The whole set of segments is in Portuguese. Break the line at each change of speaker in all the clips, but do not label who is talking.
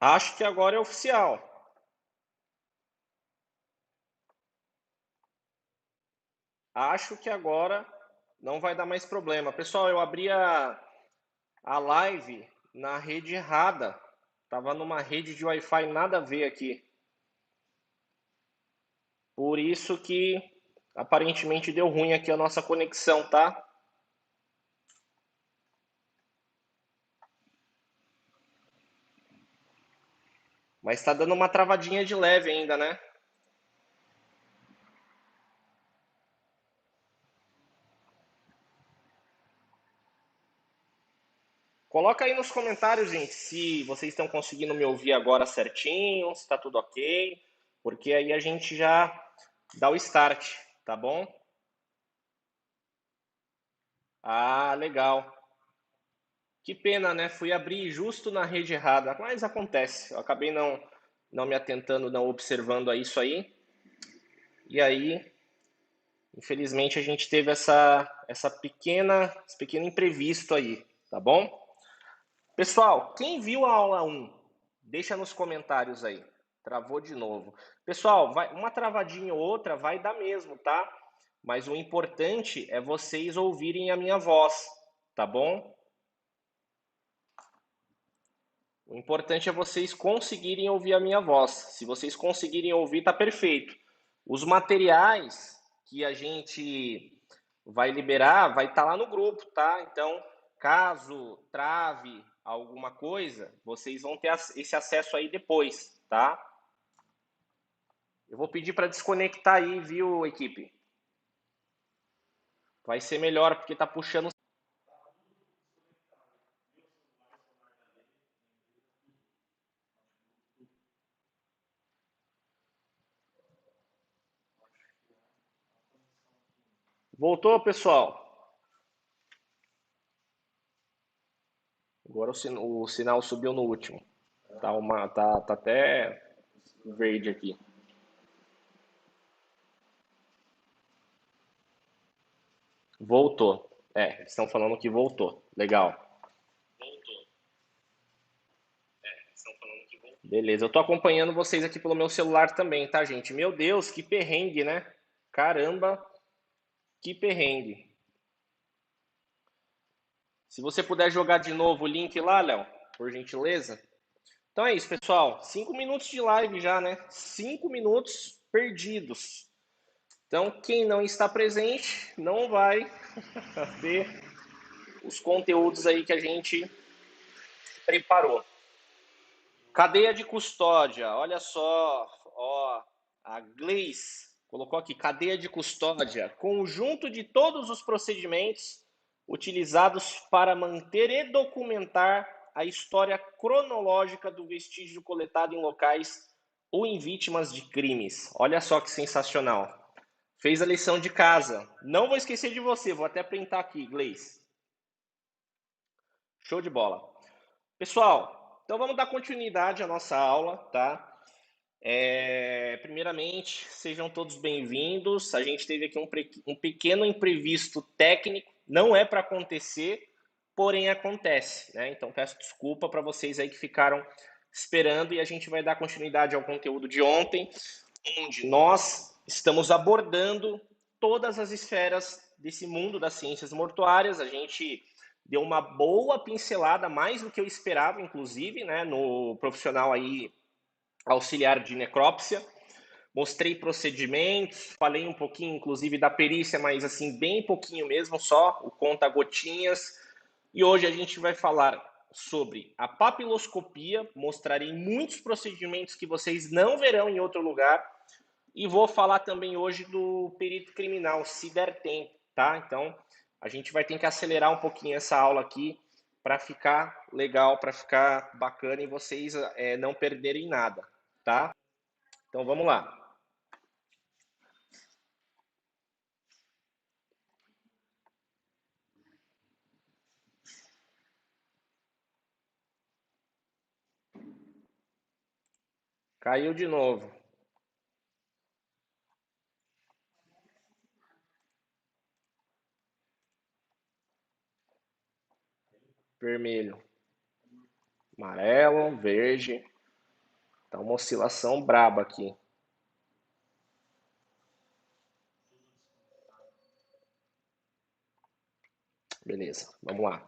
Acho que agora é oficial. Acho que agora não vai dar mais problema. Pessoal, eu abri a live na rede errada. Tava numa rede de Wi-Fi nada a ver aqui. Por isso que aparentemente deu ruim aqui a nossa conexão, tá? Mas tá dando uma travadinha de leve ainda, né? Coloca aí nos comentários, gente, se vocês estão conseguindo me ouvir agora certinho, se tá tudo ok, porque aí a gente já dá o start, tá bom? Ah, legal. Que pena, né? Fui abrir justo na rede errada, mas acontece. Eu acabei não me atentando, não observando a isso aí. E aí, infelizmente, a gente teve esse pequeno imprevisto aí, tá bom? Pessoal, quem viu a aula um, deixa nos comentários aí. Travou de novo. Pessoal, uma travadinha ou outra vai dar mesmo, tá? Mas o importante é vocês ouvirem a minha voz, tá bom? O importante é vocês conseguirem ouvir a minha voz. Se vocês conseguirem ouvir, tá perfeito. Os materiais que a gente vai liberar vai estar lá no grupo, tá? Então, caso trave alguma coisa, vocês vão ter esse acesso aí depois, tá? Eu vou pedir para desconectar aí, viu, equipe? Vai ser melhor porque tá puxando. Voltou, pessoal? Agora o sinal subiu no último. Tá até verde aqui. Voltou. É, estão falando que voltou. Legal. Beleza, eu tô acompanhando vocês aqui pelo meu celular também, tá, gente? Meu Deus, que perrengue, né? Caramba, que perrengue. Se você puder jogar de novo o link lá, Léo, por gentileza. Então é isso, pessoal. 5 minutos de live já, né? 5 minutos perdidos. Então, quem não está presente não vai ver os conteúdos aí que a gente preparou. Cadeia de custódia, olha só, ó, a Gleice colocou aqui, cadeia de custódia, conjunto de todos os procedimentos utilizados para manter e documentar a história cronológica do vestígio coletado em locais ou em vítimas de crimes. Olha só que sensacional. Fez a lição de casa. Não vou esquecer de você, vou até printar aqui, Gleice. Show de bola. Pessoal, então vamos dar continuidade à nossa aula, tá? Primeiramente, sejam todos bem-vindos. A gente teve aqui um pequeno imprevisto técnico, não é para acontecer, porém acontece, né? Então peço desculpa para vocês aí que ficaram esperando e a gente vai dar continuidade ao conteúdo de ontem, onde nós estamos abordando todas as esferas desse mundo das ciências mortuárias. A gente deu uma boa pincelada, mais do que eu esperava, inclusive, né, no profissional aí auxiliar de necrópsia. Mostrei procedimentos, falei um pouquinho, inclusive, da perícia, mas assim, bem pouquinho mesmo, só o conta-gotinhas. E hoje a gente vai falar sobre a papiloscopia, mostrarei muitos procedimentos que vocês não verão em outro lugar. E vou falar também hoje do perito criminal, se der tempo, tá? Então, a gente vai ter que acelerar um pouquinho essa aula aqui para ficar legal, para ficar bacana e vocês não perderem nada, tá? Então vamos lá. Caiu de novo. Vermelho, amarelo, verde. Tá uma oscilação braba aqui. Beleza, vamos lá.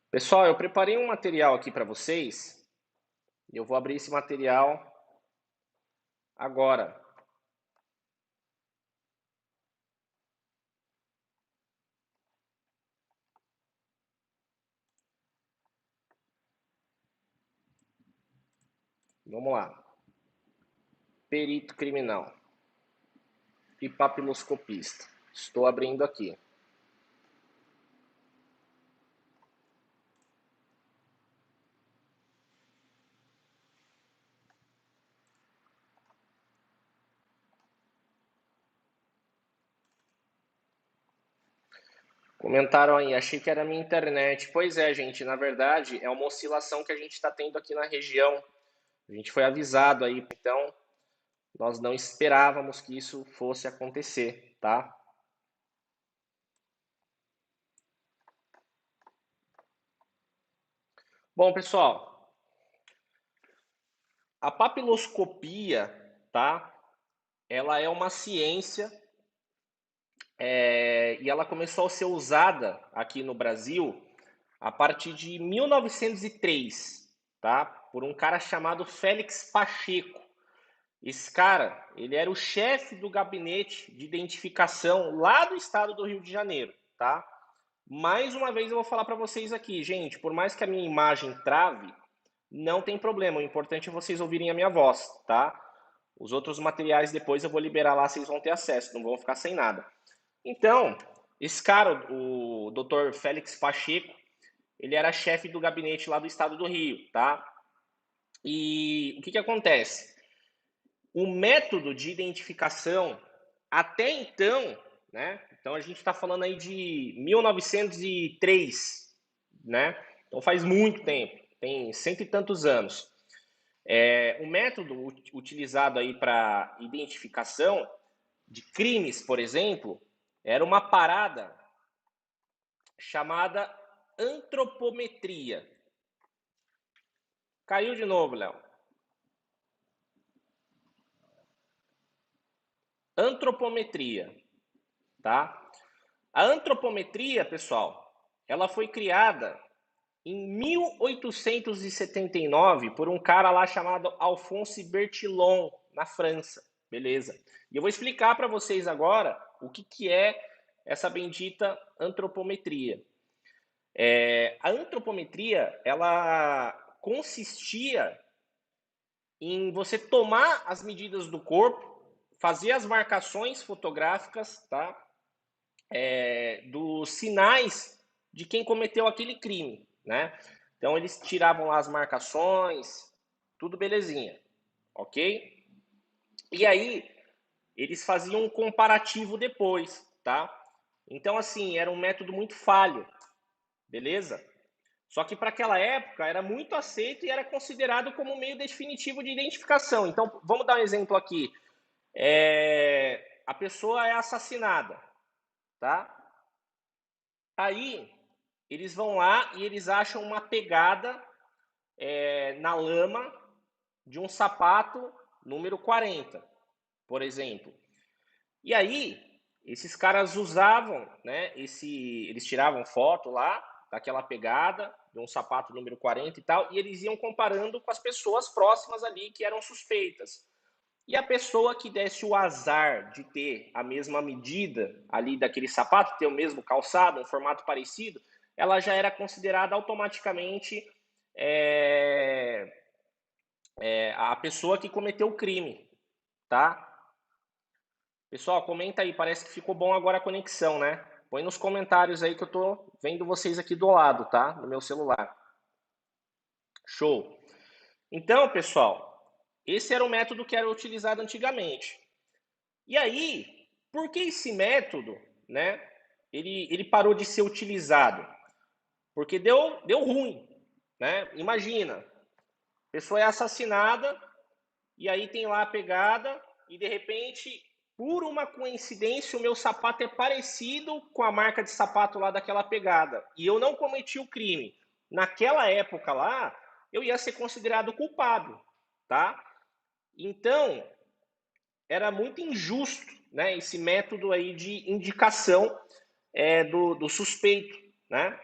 Pessoal, eu preparei um material aqui para vocês e eu vou abrir esse material agora. Vamos lá. Perito criminal e papiloscopista. Estou abrindo aqui. Comentaram aí, achei que era minha internet. Pois é, gente, na verdade é uma oscilação que a gente está tendo aqui na região. A gente foi avisado aí, então nós não esperávamos que isso fosse acontecer, tá? Bom, pessoal, a papiloscopia, tá? Ela é uma ciência e ela começou a ser usada aqui no Brasil a partir de 1903, tá? Por um cara chamado Félix Pacheco. Esse cara, ele era o chefe do gabinete de identificação lá do estado do Rio de Janeiro, tá? Mais uma vez eu vou falar para vocês aqui, gente, por mais que a minha imagem trave, não tem problema, o importante é vocês ouvirem a minha voz, tá? Os outros materiais depois eu vou liberar lá, vocês vão ter acesso, não vão ficar sem nada. Então, esse cara, o Dr. Félix Pacheco, ele era chefe do gabinete lá do estado do Rio, tá? E o que acontece? O método de identificação, até então, né? Então a gente está falando aí de 1903, né? Então faz muito tempo, tem cento e tantos anos. O método utilizado aí para identificação de crimes, por exemplo, era uma parada chamada antropometria. Caiu de novo, Léo. Antropometria, tá? A antropometria, pessoal, ela foi criada em 1879 por um cara lá chamado Alphonse Bertillon, na França, beleza? E eu vou explicar para vocês agora o que é essa bendita antropometria. A antropometria, ela consistia em você tomar as medidas do corpo, fazer as marcações fotográficas, tá? Dos sinais de quem cometeu aquele crime, né? Então eles tiravam lá as marcações, tudo belezinha, ok? E aí eles faziam um comparativo depois, tá? Então assim, era um método muito falho, beleza? Só que para aquela época era muito aceito e era considerado como meio definitivo de identificação. Então vamos dar um exemplo aqui. A pessoa é assassinada, tá? Aí eles vão lá e eles acham uma pegada na lama de um sapato número 40, por exemplo. E aí esses caras usavam, né? Eles tiravam foto lá daquela pegada de um sapato número 40 e tal, e eles iam comparando com as pessoas próximas ali que eram suspeitas. E a pessoa que desse o azar de ter a mesma medida ali daquele sapato, ter o mesmo calçado, um formato parecido, ela já era considerada automaticamente a pessoa que cometeu o crime, tá? Pessoal, comenta aí, parece que ficou bom agora a conexão, né? Põe nos comentários aí que eu tô vendo vocês aqui do lado, tá? No meu celular. Show! Então, pessoal, esse era o método que era utilizado antigamente. E aí, por que esse método, né? Ele parou de ser utilizado? Porque deu ruim, né? Imagina, a pessoa é assassinada e aí tem lá a pegada e de repente, por uma coincidência, o meu sapato é parecido com a marca de sapato lá daquela pegada e eu não cometi o crime. Naquela época lá, eu ia ser considerado culpado, tá? Então, era muito injusto, né, esse método aí de indicação do suspeito, né?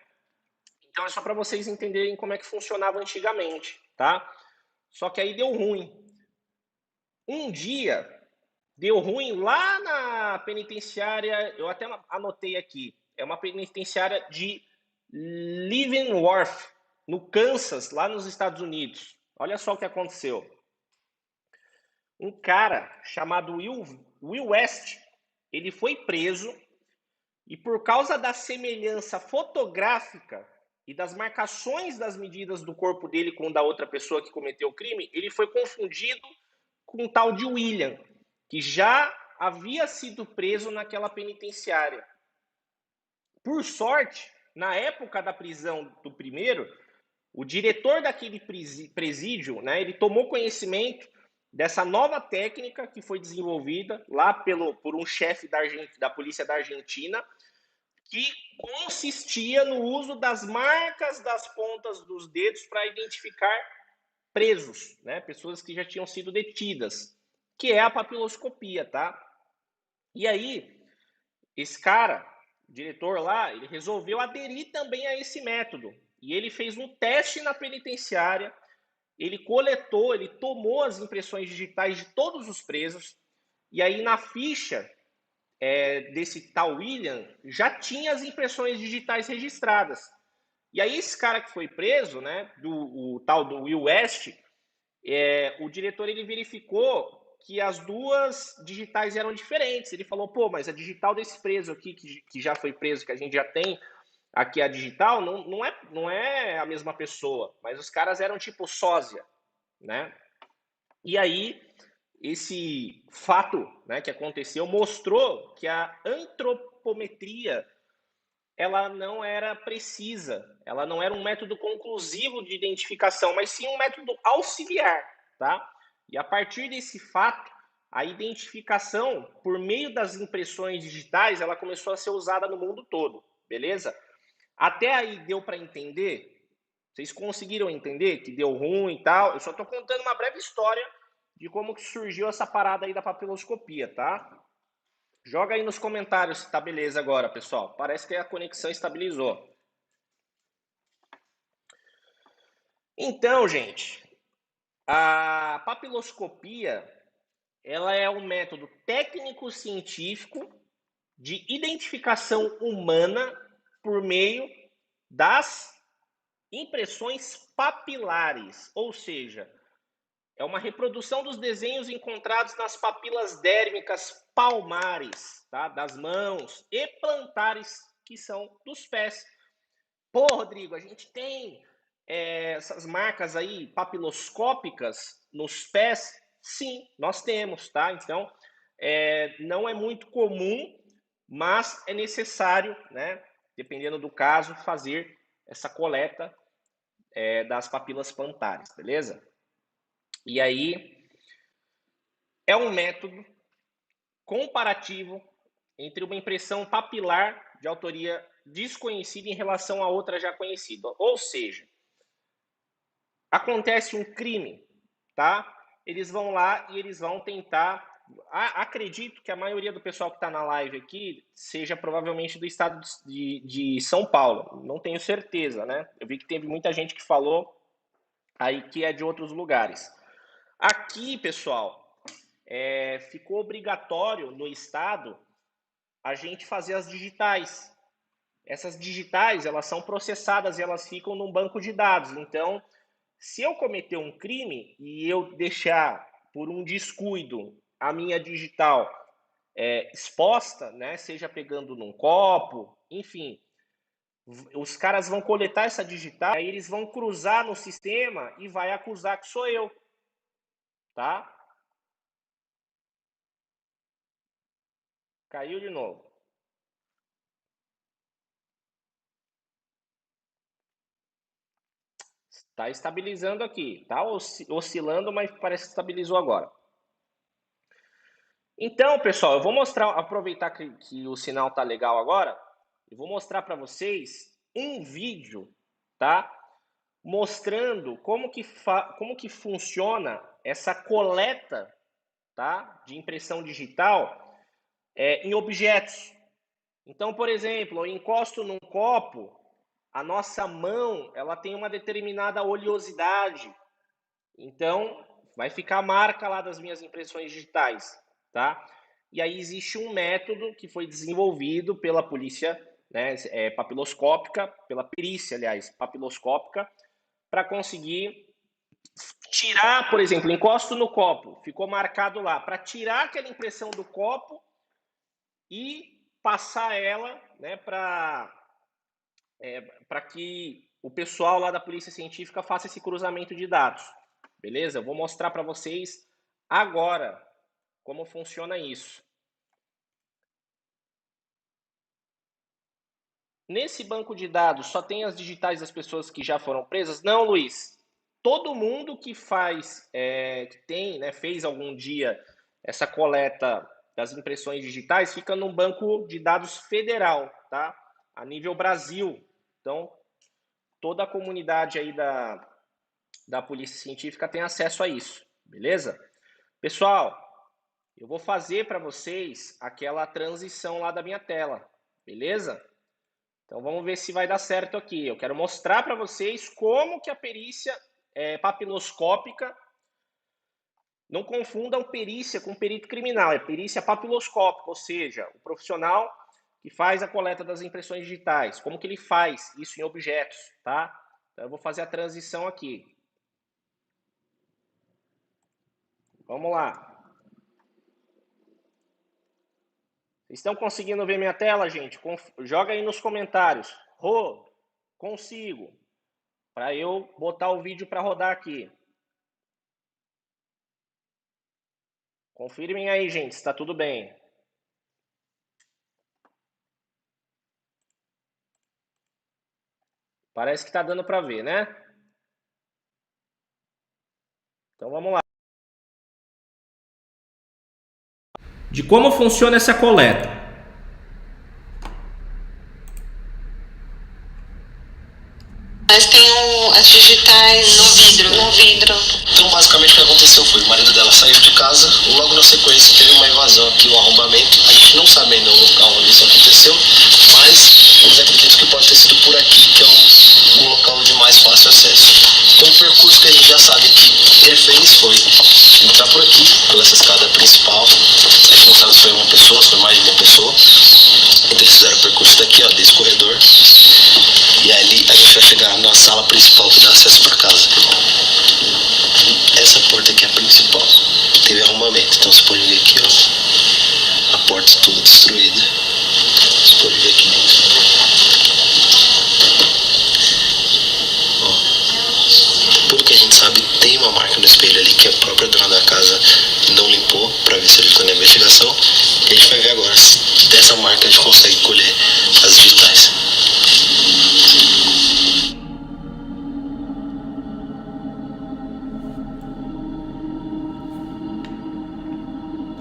Então é só para vocês entenderem como é que funcionava antigamente, tá? Só que aí deu ruim. Um dia deu ruim lá na penitenciária, eu até anotei aqui, é uma penitenciária de Leavenworth, no Kansas, lá nos Estados Unidos. Olha só o que aconteceu. Um cara chamado Will West, ele foi preso e por causa da semelhança fotográfica e das marcações das medidas do corpo dele com o da outra pessoa que cometeu o crime, ele foi confundido com um tal de William, que já havia sido preso naquela penitenciária. Por sorte, na época da prisão do primeiro, o diretor daquele presídio, né, ele tomou conhecimento dessa nova técnica que foi desenvolvida lá por um chefe da polícia da Argentina, que consistia no uso das marcas das pontas dos dedos para identificar presos, né, pessoas que já tinham sido detidas, que é a papiloscopia, tá? E aí, esse cara, o diretor lá, ele resolveu aderir também a esse método. E ele fez um teste na penitenciária, ele coletou, ele tomou as impressões digitais de todos os presos, e aí na ficha desse tal William, já tinha as impressões digitais registradas. E aí esse cara que foi preso, né, o tal do Will West, o diretor ele verificou que as duas digitais eram diferentes. Ele falou, pô, mas a digital desse preso aqui, que já foi preso, que a gente já tem aqui a digital, não é a mesma pessoa, mas os caras eram tipo sósia, né? E aí, esse fato, né, que aconteceu mostrou que a antropometria ela não era precisa, ela não era um método conclusivo de identificação, mas sim um método auxiliar, tá? E a partir desse fato, a identificação por meio das impressões digitais, ela começou a ser usada no mundo todo, beleza? Até aí deu para entender? Vocês conseguiram entender que deu ruim e tal? Eu só estou contando uma breve história de como que surgiu essa parada aí da papiloscopia, tá? Joga aí nos comentários se tá beleza agora, pessoal. Parece que a conexão estabilizou. Então, gente, a papiloscopia, ela é um método técnico-científico de identificação humana por meio das impressões papilares, ou seja, é uma reprodução dos desenhos encontrados nas papilas dérmicas palmares, tá? Das mãos e plantares, que são dos pés. Pô, Rodrigo, a gente tem essas marcas aí papiloscópicas nos pés? Sim, nós temos, tá? Então, não é muito comum, mas é necessário, né? Dependendo do caso, fazer essa coleta das papilas plantares, beleza? E aí, é um método comparativo entre uma impressão papilar de autoria desconhecida em relação a outra já conhecida. Ou seja, acontece um crime, tá? Eles vão lá e eles vão tentar. Acredito que a maioria do pessoal que está na live aqui seja provavelmente do estado de São Paulo. Não tenho certeza, né? Eu vi que teve muita gente que falou aí que é de outros lugares. Aqui, pessoal, ficou obrigatório no estado a gente fazer as digitais. Essas digitais, elas são processadas e elas ficam num banco de dados. Então, se eu cometer um crime e eu deixar por um descuido a minha digital exposta, né, seja pegando num copo, enfim, os caras vão coletar essa digital, aí eles vão cruzar no sistema e vai acusar que sou eu, tá? Caiu de novo. Está estabilizando aqui. Está oscilando, mas parece que estabilizou agora. Então, pessoal, eu vou mostrar, aproveitar que o sinal tá legal agora, eu vou mostrar para vocês um vídeo, tá? mostrando como que funciona essa coleta, tá, de impressão digital em objetos. Então, por exemplo, eu encosto num copo, a nossa mão ela tem uma determinada oleosidade, então vai ficar a marca lá das minhas impressões digitais, tá? E aí existe um método que foi desenvolvido pela polícia, né, papiloscópica, pela perícia, aliás, papiloscópica, para conseguir tirar, por exemplo, encosto no copo, ficou marcado lá, para tirar aquela impressão do copo e passar ela, né, para que o pessoal lá da Polícia Científica faça esse cruzamento de dados, beleza? Eu vou mostrar para vocês agora como funciona isso. Nesse banco de dados só tem as digitais das pessoas que já foram presas? Não, Luiz. Todo mundo que faz, que tem, né, fez algum dia essa coleta das impressões digitais fica num banco de dados federal, tá? A nível Brasil. Então, toda a comunidade aí da Polícia Científica tem acesso a isso, beleza? Pessoal, eu vou fazer para vocês aquela transição lá da minha tela, beleza? Então vamos ver se vai dar certo aqui. Eu quero mostrar para vocês como que a perícia papiloscópica, não confundam perícia com perito criminal, é perícia papiloscópica, ou seja, o profissional que faz a coleta das impressões digitais, como que ele faz isso em objetos, tá? Então eu vou fazer a transição aqui. Vamos lá. Vocês estão conseguindo ver minha tela, gente? Joga aí nos comentários. Rô, consigo. Para eu botar o vídeo para rodar aqui. Confirmem aí, gente, se está tudo bem. Parece que está dando para ver, né? Então vamos lá. De como funciona essa coleta.
Mas tem as digitais no vidro.
Então, basicamente, o que aconteceu foi, o marido dela saiu de casa, logo na sequência teve uma invasão aqui, um arrombamento. A gente não sabe ainda o local onde isso aconteceu, mas eles acreditam que pode ter sido por aqui, que é um local de mais fácil acesso. Então, o percurso que a gente já sabe que ele fez foi entrar por aqui, pela essa escada principal. A gente não sabe se foi uma pessoa, se foi mais de uma pessoa. Então, eles fizeram o percurso daqui, ó, desse corredor. E ali a gente vai chegar na sala principal que dá acesso para casa. Essa porta aqui é a principal. Teve arrombamento. Então você pode ver aqui, ó. A porta toda destruída. Você pode ver aqui dentro. Ó. Pelo que a gente sabe, tem uma marca no espelho ali que a própria dona da casa não limpou para ver se ele ficou na investigação. E a gente vai ver agora se dessa marca a gente consegue colher as digitais.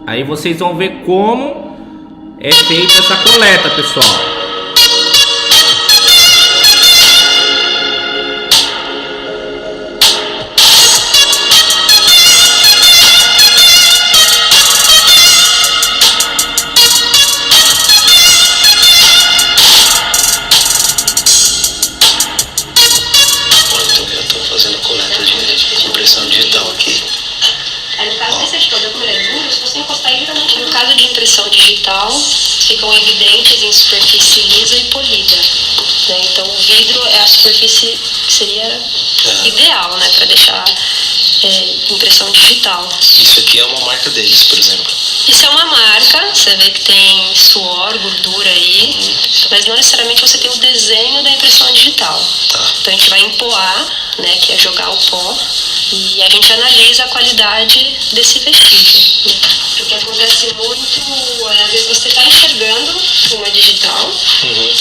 Aí vocês vão ver como é feita essa coleta, pessoal.
Então já estou fazendo a coleta de impressão digital aqui.
No caso desse aqui, o documento é duro, se você encostar aí, geralmente no caso de impressão digital, ficam evidentes em superfície lisa e polida. Né? Então o vidro é a superfície que seria ideal, né, para deixar impressão digital.
Isso aqui é uma marca deles, por exemplo.
Isso é uma marca, você vê que tem suor, gordura aí, mas não necessariamente você tem o desenho da impressão digital.
Tá.
Então a gente vai empoar, né, que é jogar o pó, e a gente analisa a qualidade desse vestígio. Né? Porque acontece muito, às vezes você está enxergando uma digital,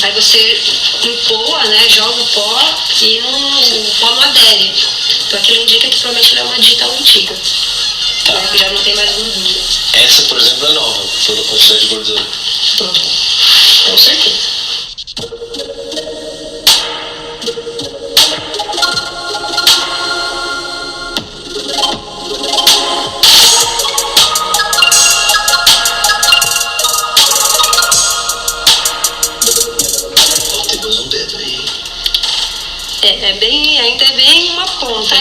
aí você empoa, né, joga o pó e o pó não adere. Então aquilo indica que provavelmente ela é uma digital antiga.
Tá.
Né, que já não tem mais gordura.
Essa, por exemplo, é nova, pela quantidade de gordura.
Com certeza.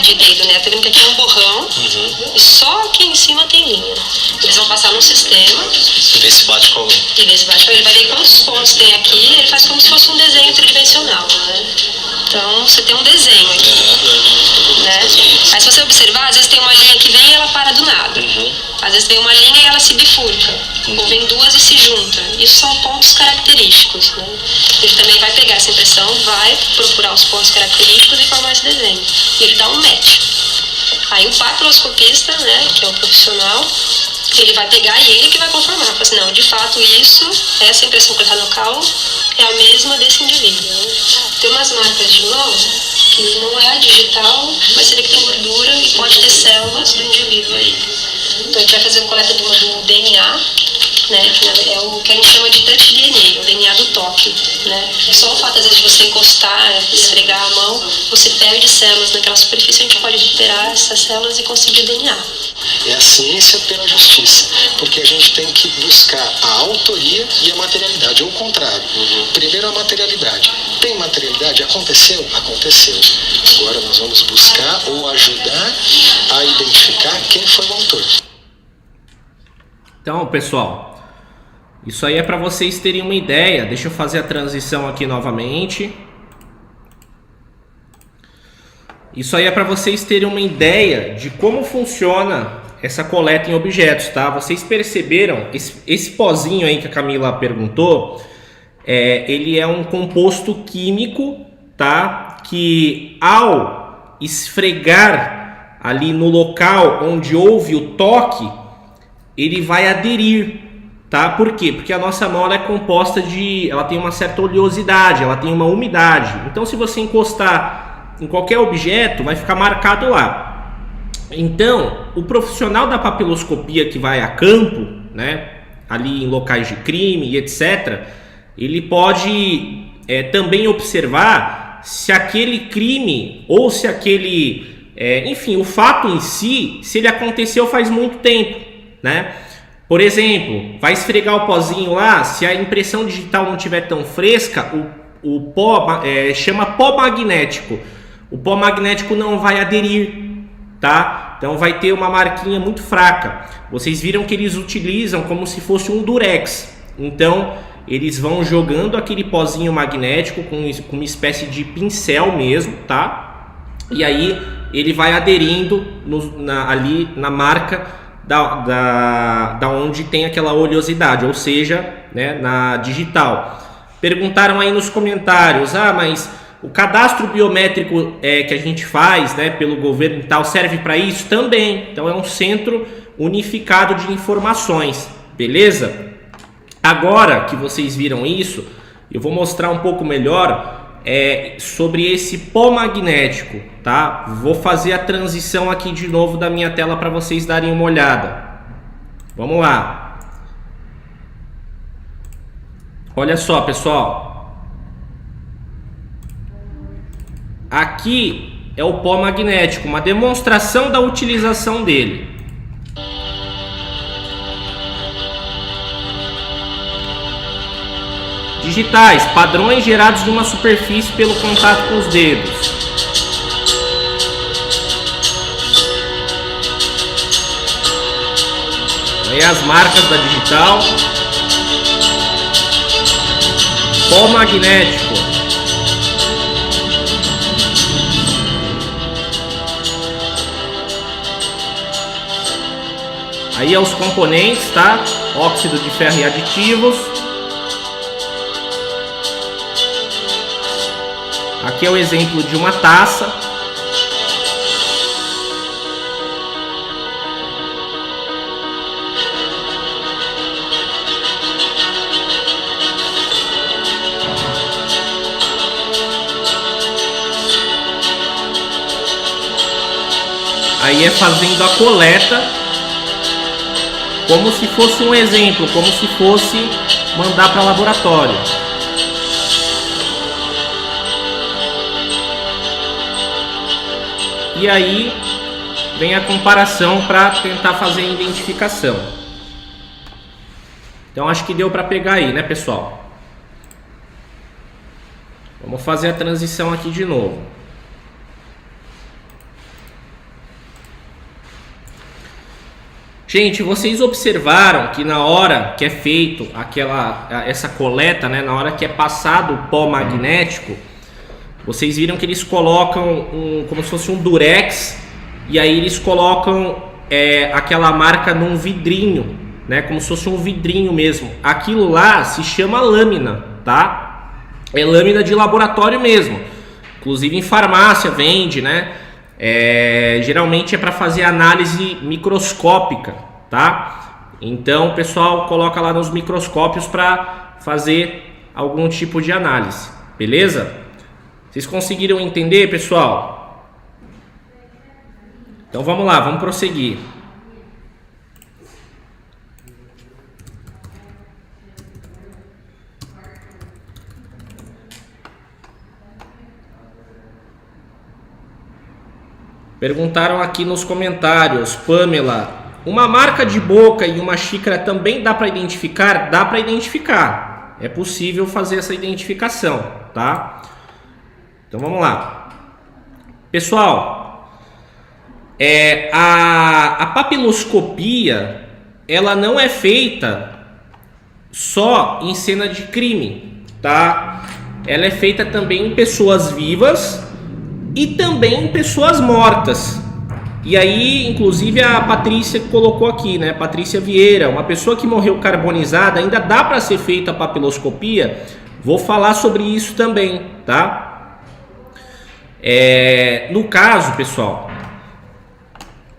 dividido, né? Tá vendo que aqui é um borrão e só aqui em cima tem linha. Eles vão passar no sistema.
E ver se bate com algum.
E ver se bate. Ele vai ver quantos pontos tem aqui. Ele faz como se fosse um desenho tridimensional, né? Então você tem um desenho aqui, né? Aí se você observar, às vezes tem uma linha que vem e ela para do nada. Às vezes vem uma linha e ela se bifurca. Ou vem duas e se junta. Isso são pontos característicos, né? Ele também vai pegar essa impressão, vai procurar os pontos característicos e formar esse desenho. E ele dá um match. Aí o papiloscopista, né, que é o profissional, ele vai pegar e ele que vai conformar. Fala assim, não, de fato essa impressão que está no local é a mesma desse indivíduo, né? Tem umas marcas de mão que não é a digital, mas você vê que tem gordura e pode ter células do indivíduo aí. Então a gente vai fazer a coleta do DNA, né, que é o que a gente chama de touch DNA, o DNA do toque, né? Só o fato, às vezes, de você encostar, esfregar a mão, você perde células naquela superfície, a gente pode recuperar essas células e conseguir DNA.
É a ciência pela justiça, porque a gente tem que buscar a autoria e a materialidade, ou o contrário. Primeiro a materialidade. Tem materialidade? Aconteceu? Aconteceu. Agora nós vamos buscar ou ajudar a identificar quem foi o autor.
Então, pessoal, isso aí é para vocês terem uma ideia. Deixa eu fazer a transição aqui novamente. Isso aí é para vocês terem uma ideia de como funciona essa coleta em objetos, tá? Vocês perceberam, esse pozinho aí que a Camila perguntou, ele é um composto químico, tá? Que ao esfregar ali no local onde houve o toque, ele vai aderir, tá? Por quê? Porque a nossa mão ela é composta ela tem uma certa oleosidade, ela tem uma umidade. Então, se você encostar em qualquer objeto, vai ficar marcado lá. Então, o profissional da papiloscopia que vai a campo, né, ali em locais de crime e etc., ele pode também observar se aquele crime ou se aquele, enfim, o fato em si, se ele aconteceu faz muito tempo, né? Por exemplo, vai esfregar o pozinho lá, se a impressão digital não estiver tão fresca, o pó chama pó magnético. O pó magnético não vai aderir, tá? Então vai ter uma marquinha muito fraca. Vocês viram que eles utilizam como se fosse um durex. Então eles vão jogando aquele pozinho magnético com uma espécie de pincel mesmo, tá? E aí ele vai aderindo ali na marca da onde tem aquela oleosidade, ou seja, né, na digital. Perguntaram aí nos comentários, mas o cadastro biométrico que a gente faz, né, pelo governo e tal, serve para isso? Também. Então é um centro unificado de informações, beleza? Agora que vocês viram isso, eu vou mostrar um pouco melhor sobre esse pó magnético, tá? Vou fazer a transição aqui de novo da minha tela para vocês darem uma olhada. Vamos lá. Olha só, pessoal. Aqui é o pó magnético, uma demonstração da utilização dele. Digitais, padrões gerados de uma superfície pelo contato com os dedos. Aí as marcas da digital. Pó magnético. Aí é os componentes, tá? Óxido de ferro e aditivos. Aqui é o exemplo de uma taça. Aí é fazendo a coleta como se fosse um exemplo, como se fosse mandar para laboratório. E aí vem a comparação para tentar fazer a identificação. Então acho que deu para pegar aí, né, pessoal? Vamos fazer a transição aqui de novo. Gente, vocês observaram que na hora que é feito essa coleta, né, na hora que é passado o pó magnético, vocês viram que eles colocam como se fosse um durex, e aí eles colocam aquela marca num vidrinho, né, como se fosse um vidrinho mesmo. Aquilo lá se chama lâmina, tá? É lâmina de laboratório mesmo. Inclusive em farmácia vende, né? Geralmente é para fazer análise microscópica, tá? Então o pessoal coloca lá nos microscópios para fazer algum tipo de análise, beleza? Vocês conseguiram entender, pessoal? Então vamos lá, vamos prosseguir. Perguntaram aqui nos comentários, Pamela, uma marca de boca e uma xícara também dá para identificar? Dá para identificar. É possível fazer essa identificação, tá? Então vamos lá. Pessoal, a papiloscopia, ela não é feita só em cena de crime, tá? Ela é feita também em pessoas vivas e também em pessoas mortas. E aí, inclusive, a Patrícia colocou aqui, né? Patrícia Vieira, uma pessoa que morreu carbonizada, ainda dá para ser feita a papiloscopia? Vou falar sobre isso também, tá? No caso, pessoal,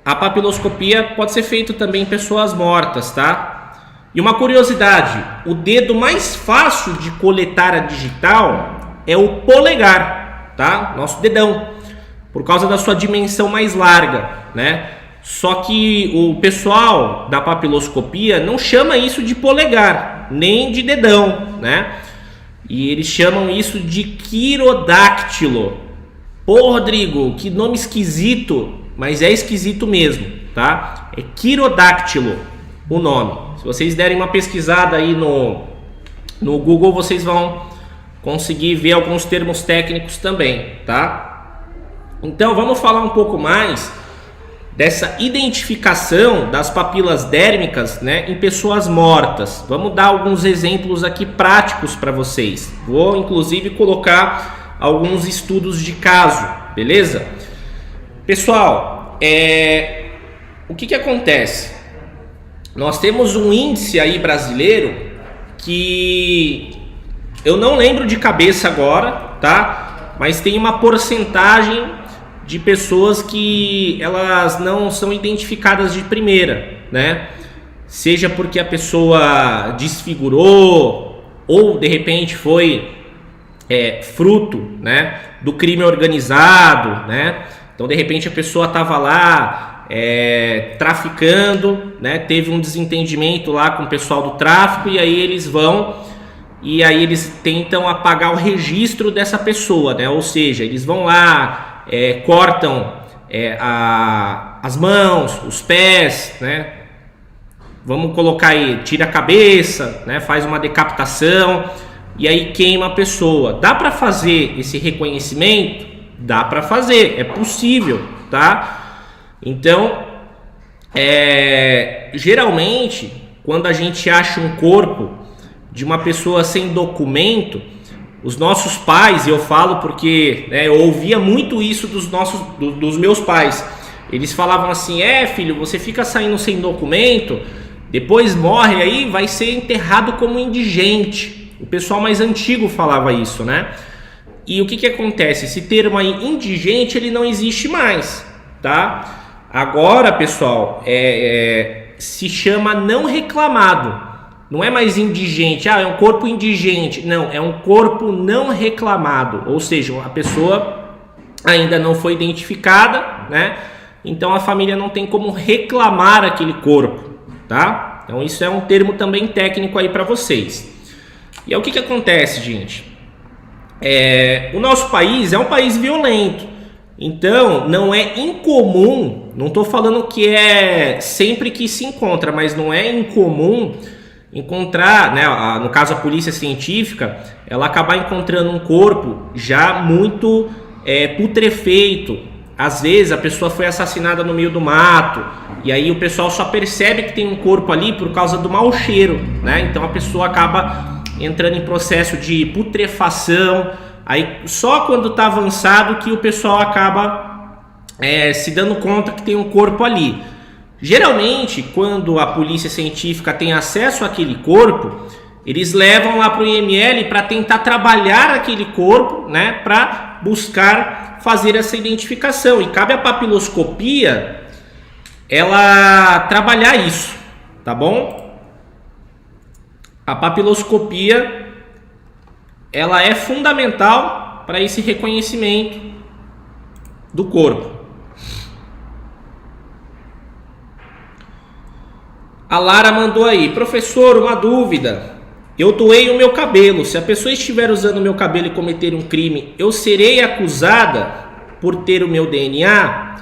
a papiloscopia pode ser feita também em pessoas mortas, tá? E uma curiosidade, o dedo mais fácil de coletar a digital é o polegar, tá? Nosso dedão, por causa da sua dimensão mais larga, né? Só que o pessoal da papiloscopia não chama isso de polegar, nem de dedão, né? E eles chamam isso de quirodáctilo. Pô, Rodrigo, que nome esquisito, mas é esquisito mesmo, tá? É quirodáctilo o nome. Se vocês derem uma pesquisada aí no Google, vocês vão conseguir ver alguns termos técnicos também, tá? Então vamos falar um pouco mais dessa identificação das papilas dérmicas, né, em pessoas mortas. Vamos dar alguns exemplos aqui práticos para vocês. Vou inclusive colocar alguns estudos de caso, beleza? Pessoal, o que acontece? Nós temos um índice aí brasileiro que eu não lembro de cabeça agora, tá? Mas tem uma porcentagem de pessoas que elas não são identificadas de primeira, né? Seja porque a pessoa desfigurou ou de repente foi fruto, né, do crime organizado, né? Então de repente a pessoa estava lá traficando, né? Teve um desentendimento lá com o pessoal do tráfico e aí eles vão e aí eles tentam apagar o registro dessa pessoa, né? Ou seja, eles vão lá, cortam as mãos, os pés, né? Vamos colocar aí, tira a cabeça, né? Faz uma decapitação e aí queima a pessoa. Dá para fazer esse reconhecimento? Dá para fazer, é possível, tá? Então, geralmente, quando a gente acha um corpo de uma pessoa sem documento, os nossos pais, e eu falo porque eu ouvia muito isso dos meus pais, eles falavam assim, filho, você fica saindo sem documento, depois morre aí, vai ser enterrado como indigente. O pessoal mais antigo falava isso, né? E o que acontece? Esse termo aí, indigente, ele não existe mais, tá? Agora, pessoal, se chama não reclamado. Não é mais indigente, é um corpo indigente. Não, é um corpo não reclamado. Ou seja, a pessoa ainda não foi identificada, né? Então a família não tem como reclamar aquele corpo, tá? Então isso é um termo também técnico aí para vocês. E aí o que acontece, gente? O nosso país é um país violento. Então não é incomum, não estou falando que é sempre que se encontra, mas não é incomum encontrar, né, no caso a polícia científica, ela acabar encontrando um corpo já muito putrefeito, às vezes a pessoa foi assassinada no meio do mato, e aí o pessoal só percebe que tem um corpo ali por causa do mau cheiro, né? Então a pessoa acaba entrando em processo de putrefação, aí só quando está avançado que o pessoal acaba se dando conta que tem um corpo ali. Geralmente, quando a polícia científica tem acesso àquele corpo, eles levam lá para o IML para tentar trabalhar aquele corpo, né, para buscar fazer essa identificação. E cabe à papiloscopia ela trabalhar isso, tá bom? A papiloscopia ela é fundamental para esse reconhecimento do corpo. A Lara mandou aí: professor, uma dúvida. Eu doei o meu cabelo. Se a pessoa estiver usando o meu cabelo e cometer um crime, eu serei acusada por ter o meu DNA?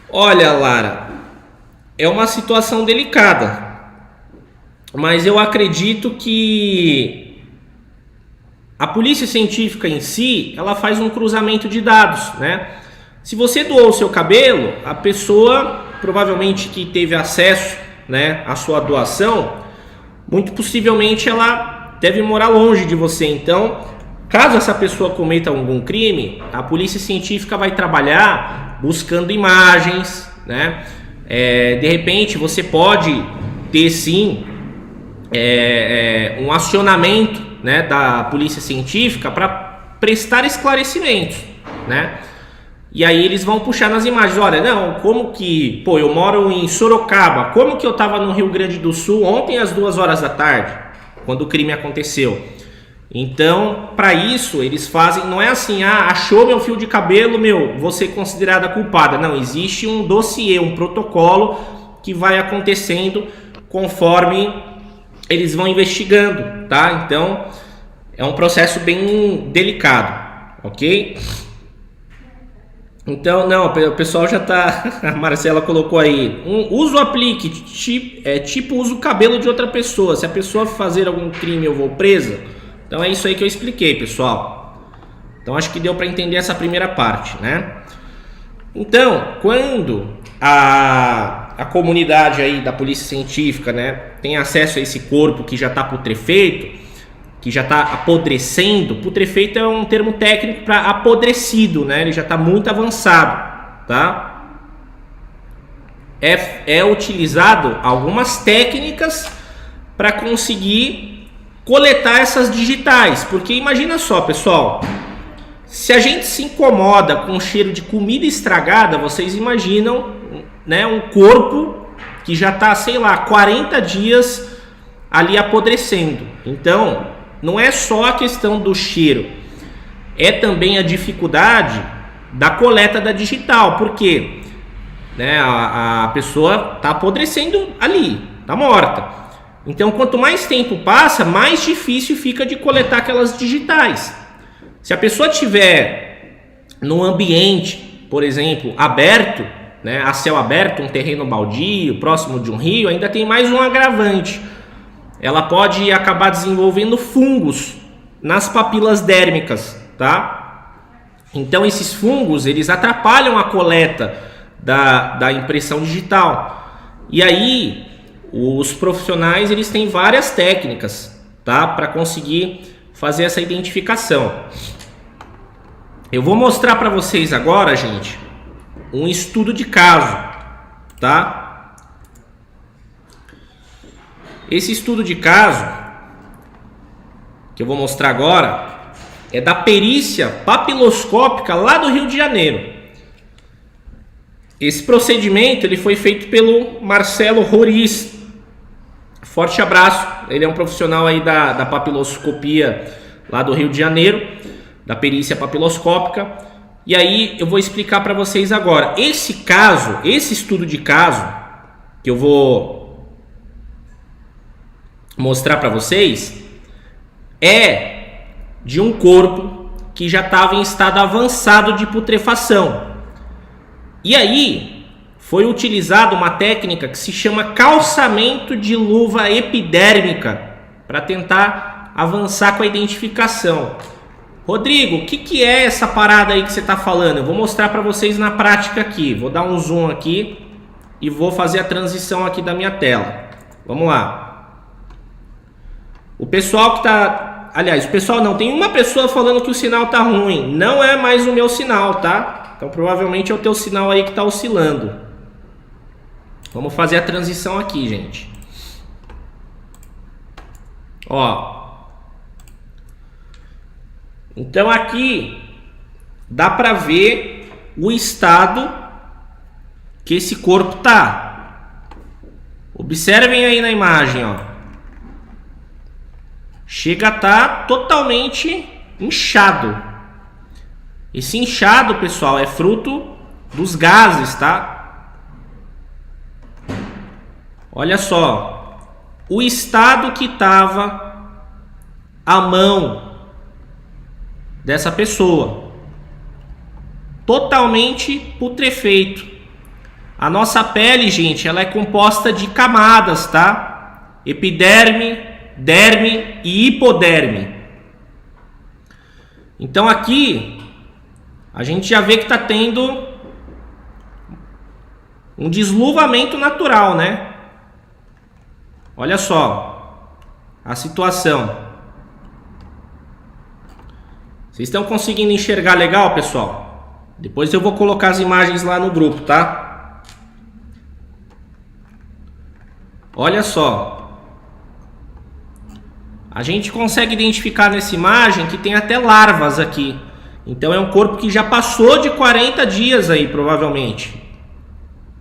Olha, Lara, é uma situação delicada, mas eu acredito que a polícia científica em si, ela faz um cruzamento de dados, né? Se você doou o seu cabelo, a pessoa provavelmente que teve acesso, né, à sua doação, muito possivelmente ela deve morar longe de você. Então, caso essa pessoa cometa algum crime, a polícia científica vai trabalhar buscando imagens, né? De repente você pode ter sim um acionamento, né, da polícia científica para prestar esclarecimentos, né? E aí eles vão puxar nas imagens: olha, não, como que, eu moro em Sorocaba, como que eu estava no Rio Grande do Sul ontem às 2 horas da tarde, quando o crime aconteceu? Então, para isso, eles fazem, não é assim, achou meu fio de cabelo, vou ser considerada culpada. Não, existe um dossiê, um protocolo que vai acontecendo conforme eles vão investigando, tá? Então, é um processo bem delicado, ok? Então, não, o pessoal já tá... A Marcela colocou aí: uso aplique, tipo uso o cabelo de outra pessoa. Se a pessoa fazer algum crime, eu vou presa. Então é isso aí que eu expliquei, pessoal. Então acho que deu para entender essa primeira parte, né? Então, quando a comunidade aí da polícia científica, né, tem acesso a esse corpo que já está putrefeito, que já está apodrecendo. Putrefeito é um termo técnico para apodrecido, né? Ele já está muito avançado, tá? É utilizado algumas técnicas para conseguir coletar essas digitais, porque imagina só, pessoal, se a gente se incomoda com o cheiro de comida estragada, vocês imaginam, né, um corpo que já está, sei lá, 40 dias ali apodrecendo. Então, não é só a questão do cheiro, é também a dificuldade da coleta da digital, porque, né, a pessoa está apodrecendo ali, está morta. Então, quanto mais tempo passa, mais difícil fica de coletar aquelas digitais. Se a pessoa estiver num ambiente, por exemplo, aberto, né, a céu aberto, um terreno baldio, próximo de um rio, ainda tem mais um agravante. Ela pode acabar desenvolvendo fungos nas papilas dérmicas, tá? Então esses fungos, eles atrapalham a coleta da impressão digital. E aí os profissionais, eles têm várias técnicas, tá, para conseguir fazer essa identificação. Eu vou mostrar para vocês agora, gente, um estudo de caso, tá? Esse estudo de caso que eu vou mostrar agora é da perícia papiloscópica lá do Rio de Janeiro. Esse procedimento ele foi feito pelo Marcelo Roriz. Forte abraço, ele é um profissional aí da papiloscopia lá do Rio de Janeiro, da perícia papiloscópica. E aí eu vou explicar para vocês agora. Esse caso, esse estudo de caso que eu vou mostrar para vocês é de um corpo que já estava em estado avançado de putrefação. E aí foi utilizada uma técnica que se chama calçamento de luva epidérmica para tentar avançar com a identificação. Rodrigo, o que é essa parada aí que você está falando? Eu vou mostrar para vocês na prática aqui. Vou dar um zoom aqui e vou fazer a transição aqui da minha tela. Vamos lá. O pessoal que está... Aliás, o pessoal não. Tem uma pessoa falando que o sinal tá ruim. Não é mais o meu sinal, tá? Então provavelmente é o teu sinal aí que está oscilando. Vamos fazer a transição aqui, gente. Ó. Então aqui dá para ver o estado que esse corpo tá. Observem aí na imagem, ó. Chega a estar totalmente inchado. Esse inchado, pessoal, é fruto dos gases, tá? Olha só, o estado que estava a mão dessa pessoa, totalmente putrefeito. A nossa pele, gente, ela é composta de camadas, tá? Epiderme, derme e hipoderme. Então aqui a gente já vê que está tendo um desluvamento natural, né? Olha só a situação. Vocês estão conseguindo enxergar legal, pessoal? Depois eu vou colocar as imagens lá no grupo, tá? Olha só. A gente consegue identificar nessa imagem que tem até larvas aqui. Então é um corpo que já passou de 40 dias aí, provavelmente.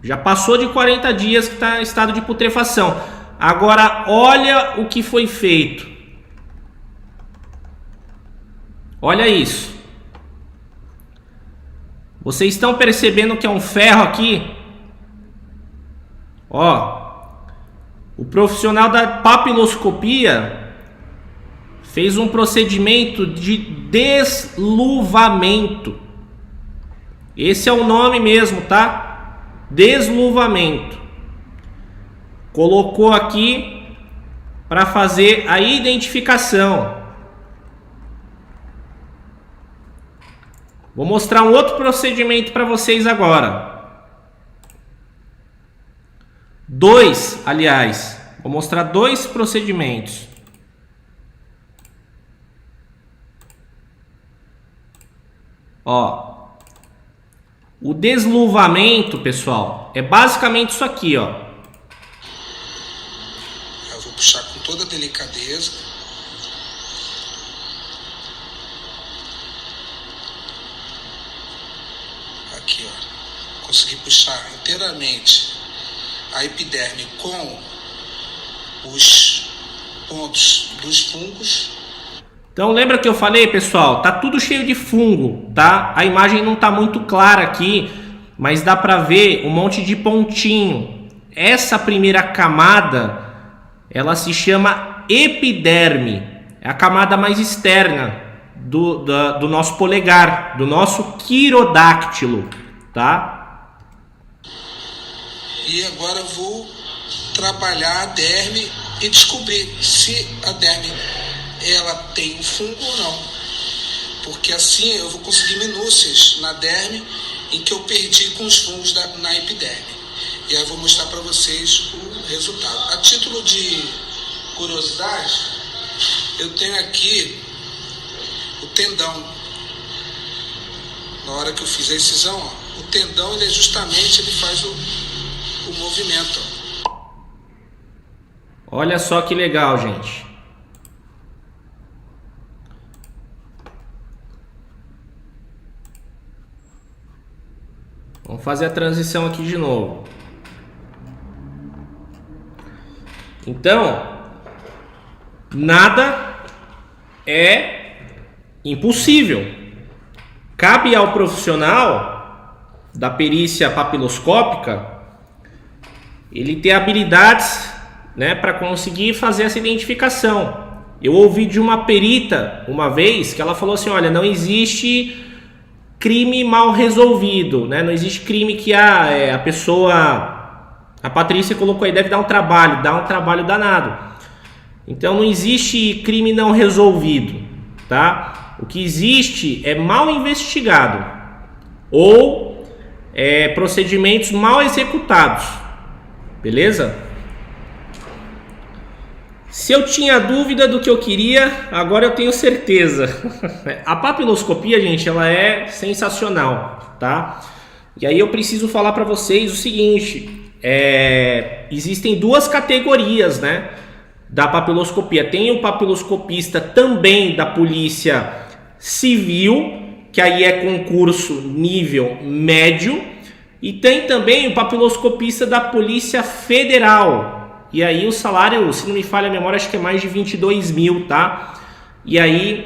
Já passou de 40 dias que está em estado de putrefação. Agora olha o que foi feito. Olha isso. Vocês estão percebendo que é um ferro aqui? Ó, o profissional da papiloscopia fez um procedimento de desluvamento. Esse é o nome mesmo, tá? Desluvamento. Colocou aqui para fazer a identificação. Vou mostrar um outro procedimento para vocês agora. Aliás, vou mostrar dois procedimentos. Ó, o desluvamento, pessoal, é basicamente isso aqui, ó.
Eu vou puxar com toda delicadeza. Aqui, ó. Consegui puxar inteiramente a epiderme com os pontos dos fungos.
Então lembra que eu falei, pessoal, tá tudo cheio de fungo, tá? A imagem não tá muito clara aqui, mas dá para ver um monte de pontinho. Essa primeira camada, ela se chama epiderme, é a camada mais externa do nosso polegar, do nosso quirodáctilo, tá?
E agora eu vou trabalhar a derme e descobrir se a derme ela tem um fungo ou não, porque assim eu vou conseguir minúcias na derme em que eu perdi com os fungos na epiderme. E aí eu vou mostrar para vocês o resultado. A título de curiosidade, eu tenho aqui o tendão. Na hora que eu fiz a incisão, ó, o tendão ele faz o movimento. Ó.
Olha só que legal, gente. Vamos fazer a transição aqui de novo. Então, nada é impossível. Cabe ao profissional da perícia papiloscópica ele ter habilidades, né, para conseguir fazer essa identificação. Eu ouvi de uma perita uma vez que ela falou assim: olha, não existe crime mal resolvido, né? Não existe crime que a pessoa, a Patrícia colocou aí, deve dar um trabalho danado. Então não existe crime não resolvido, tá? O que existe é mal investigado ou procedimentos mal executados, beleza? Se eu tinha dúvida do que eu queria, agora eu tenho certeza. A papiloscopia, gente, ela é sensacional, tá? E aí eu preciso falar para vocês o seguinte, existem duas categorias, né, da papiloscopia. Tem o papiloscopista também da Polícia Civil, que aí é concurso nível médio, e tem também o papiloscopista da Polícia Federal. E aí o salário, se não me falha a memória, acho que é mais de 22 mil, tá? E aí,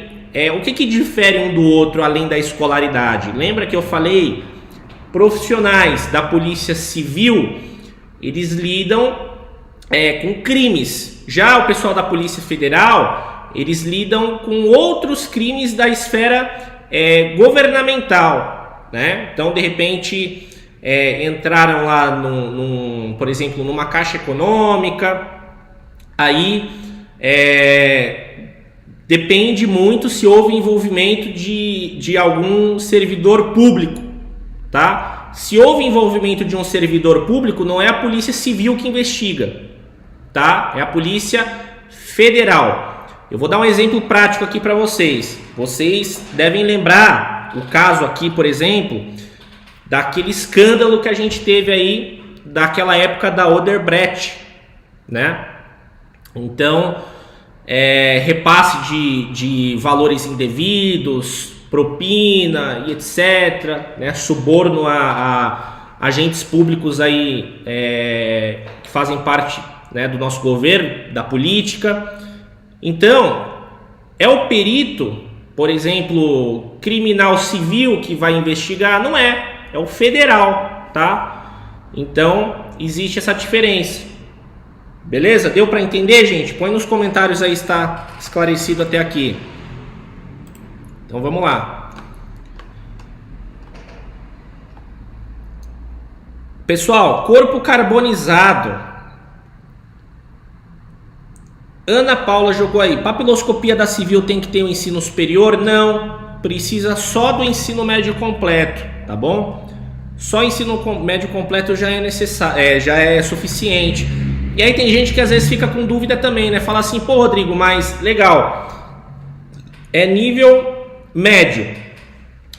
o que difere um do outro além da escolaridade? Lembra que eu falei, profissionais da Polícia Civil, eles lidam com crimes. Já o pessoal da Polícia Federal, eles lidam com outros crimes da esfera governamental, né? Então, de repente, entraram lá, por exemplo, numa caixa econômica, aí depende muito se houve envolvimento de algum servidor público, tá? Se houve envolvimento de um servidor público, não é a Polícia Civil que investiga, tá? É a Polícia Federal. Eu vou dar um exemplo prático aqui para vocês. Vocês devem lembrar o caso aqui, por exemplo, daquele escândalo que a gente teve aí, daquela época da Odebrecht, né? Então, repasse de valores indevidos, propina e etc, né? Suborno a agentes públicos aí que fazem parte, né, do nosso governo, da política. Então, é o perito, por exemplo, criminal civil que vai investigar? Não é o federal, tá? Então, existe essa diferença. Beleza? Deu para entender, gente? Põe nos comentários aí se está esclarecido até aqui. Então, vamos lá. Pessoal, corpo carbonizado. Ana Paula jogou aí. Papiloscopia da Civil tem que ter um ensino superior? Não. Precisa só do ensino médio completo, tá bom? Só ensino médio completo já é necessário, já é suficiente. E aí tem gente que às vezes fica com dúvida também, né? Fala assim, pô, Rodrigo, mas legal, é nível médio,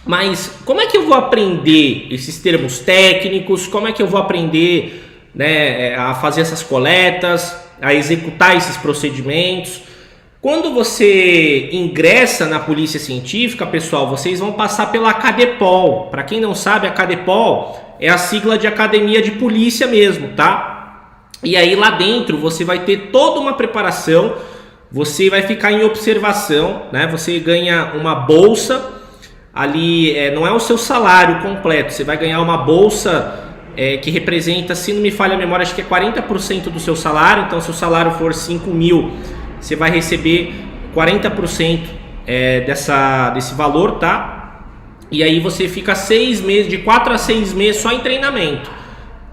mas como é que eu vou aprender esses termos técnicos? Como é que eu vou aprender, né, a fazer essas coletas, a executar esses procedimentos? Quando você ingressa na Polícia Científica, pessoal, vocês vão passar pela Acadepol. Para quem não sabe, a Acadepol é a sigla de Academia de Polícia mesmo, tá? E aí lá dentro você vai ter toda uma preparação, você vai ficar em observação, né? Você ganha uma bolsa ali, não é o seu salário completo, você vai ganhar uma bolsa que representa, se não me falha a memória, acho que é 40% do seu salário. Então, se o salário for 5 mil, você vai receber 40% desse valor, tá? E aí você fica 6 meses, de 4 a 6 meses só em treinamento.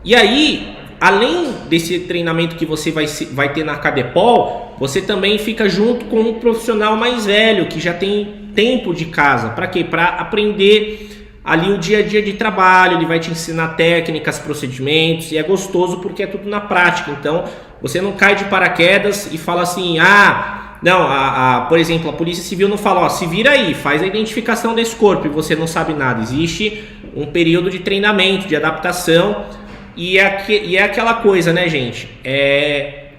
E aí, além desse treinamento que você vai ter na Acadepol, você também fica junto com um profissional mais velho, que já tem tempo de casa. Para quê? Para aprender ali o dia a dia de trabalho. Ele vai te ensinar técnicas, procedimentos, e é gostoso porque é tudo na prática. Então, você não cai de paraquedas e fala assim, por exemplo, a Polícia Civil não fala, ó, se vira aí, faz a identificação desse corpo, e você não sabe nada. Existe um período de treinamento, de adaptação, e é aquela coisa, né, gente?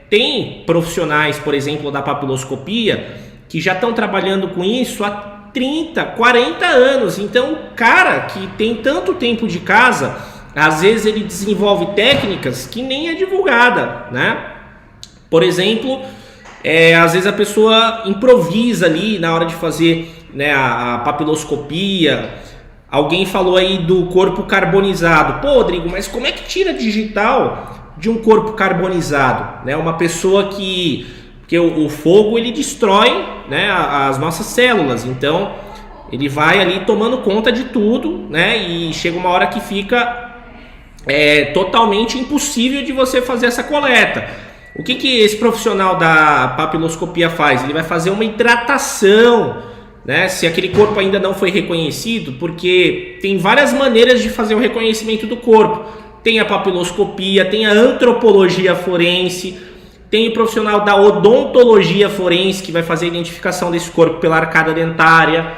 Tem profissionais, por exemplo, da papiloscopia, que já estão trabalhando com isso há 30, 40 anos. Então, o cara que tem tanto tempo de casa, às vezes ele desenvolve técnicas que nem é divulgada, né? Por exemplo, às vezes a pessoa improvisa ali na hora de fazer, né, a papiloscopia. Alguém falou aí do corpo carbonizado. Pô, Rodrigo, mas como é que tira digital de um corpo carbonizado? Né? Uma pessoa que o fogo ele destrói, né, as nossas células. Então, ele vai ali tomando conta de tudo, né? E chega uma hora que fica totalmente impossível de você fazer essa coleta. O que esse profissional da papiloscopia faz? Ele vai fazer uma hidratação, né, se aquele corpo ainda não foi reconhecido, porque tem várias maneiras de fazer o reconhecimento do corpo. Tem a papiloscopia, tem a antropologia forense, tem o profissional da odontologia forense que vai fazer a identificação desse corpo pela arcada dentária.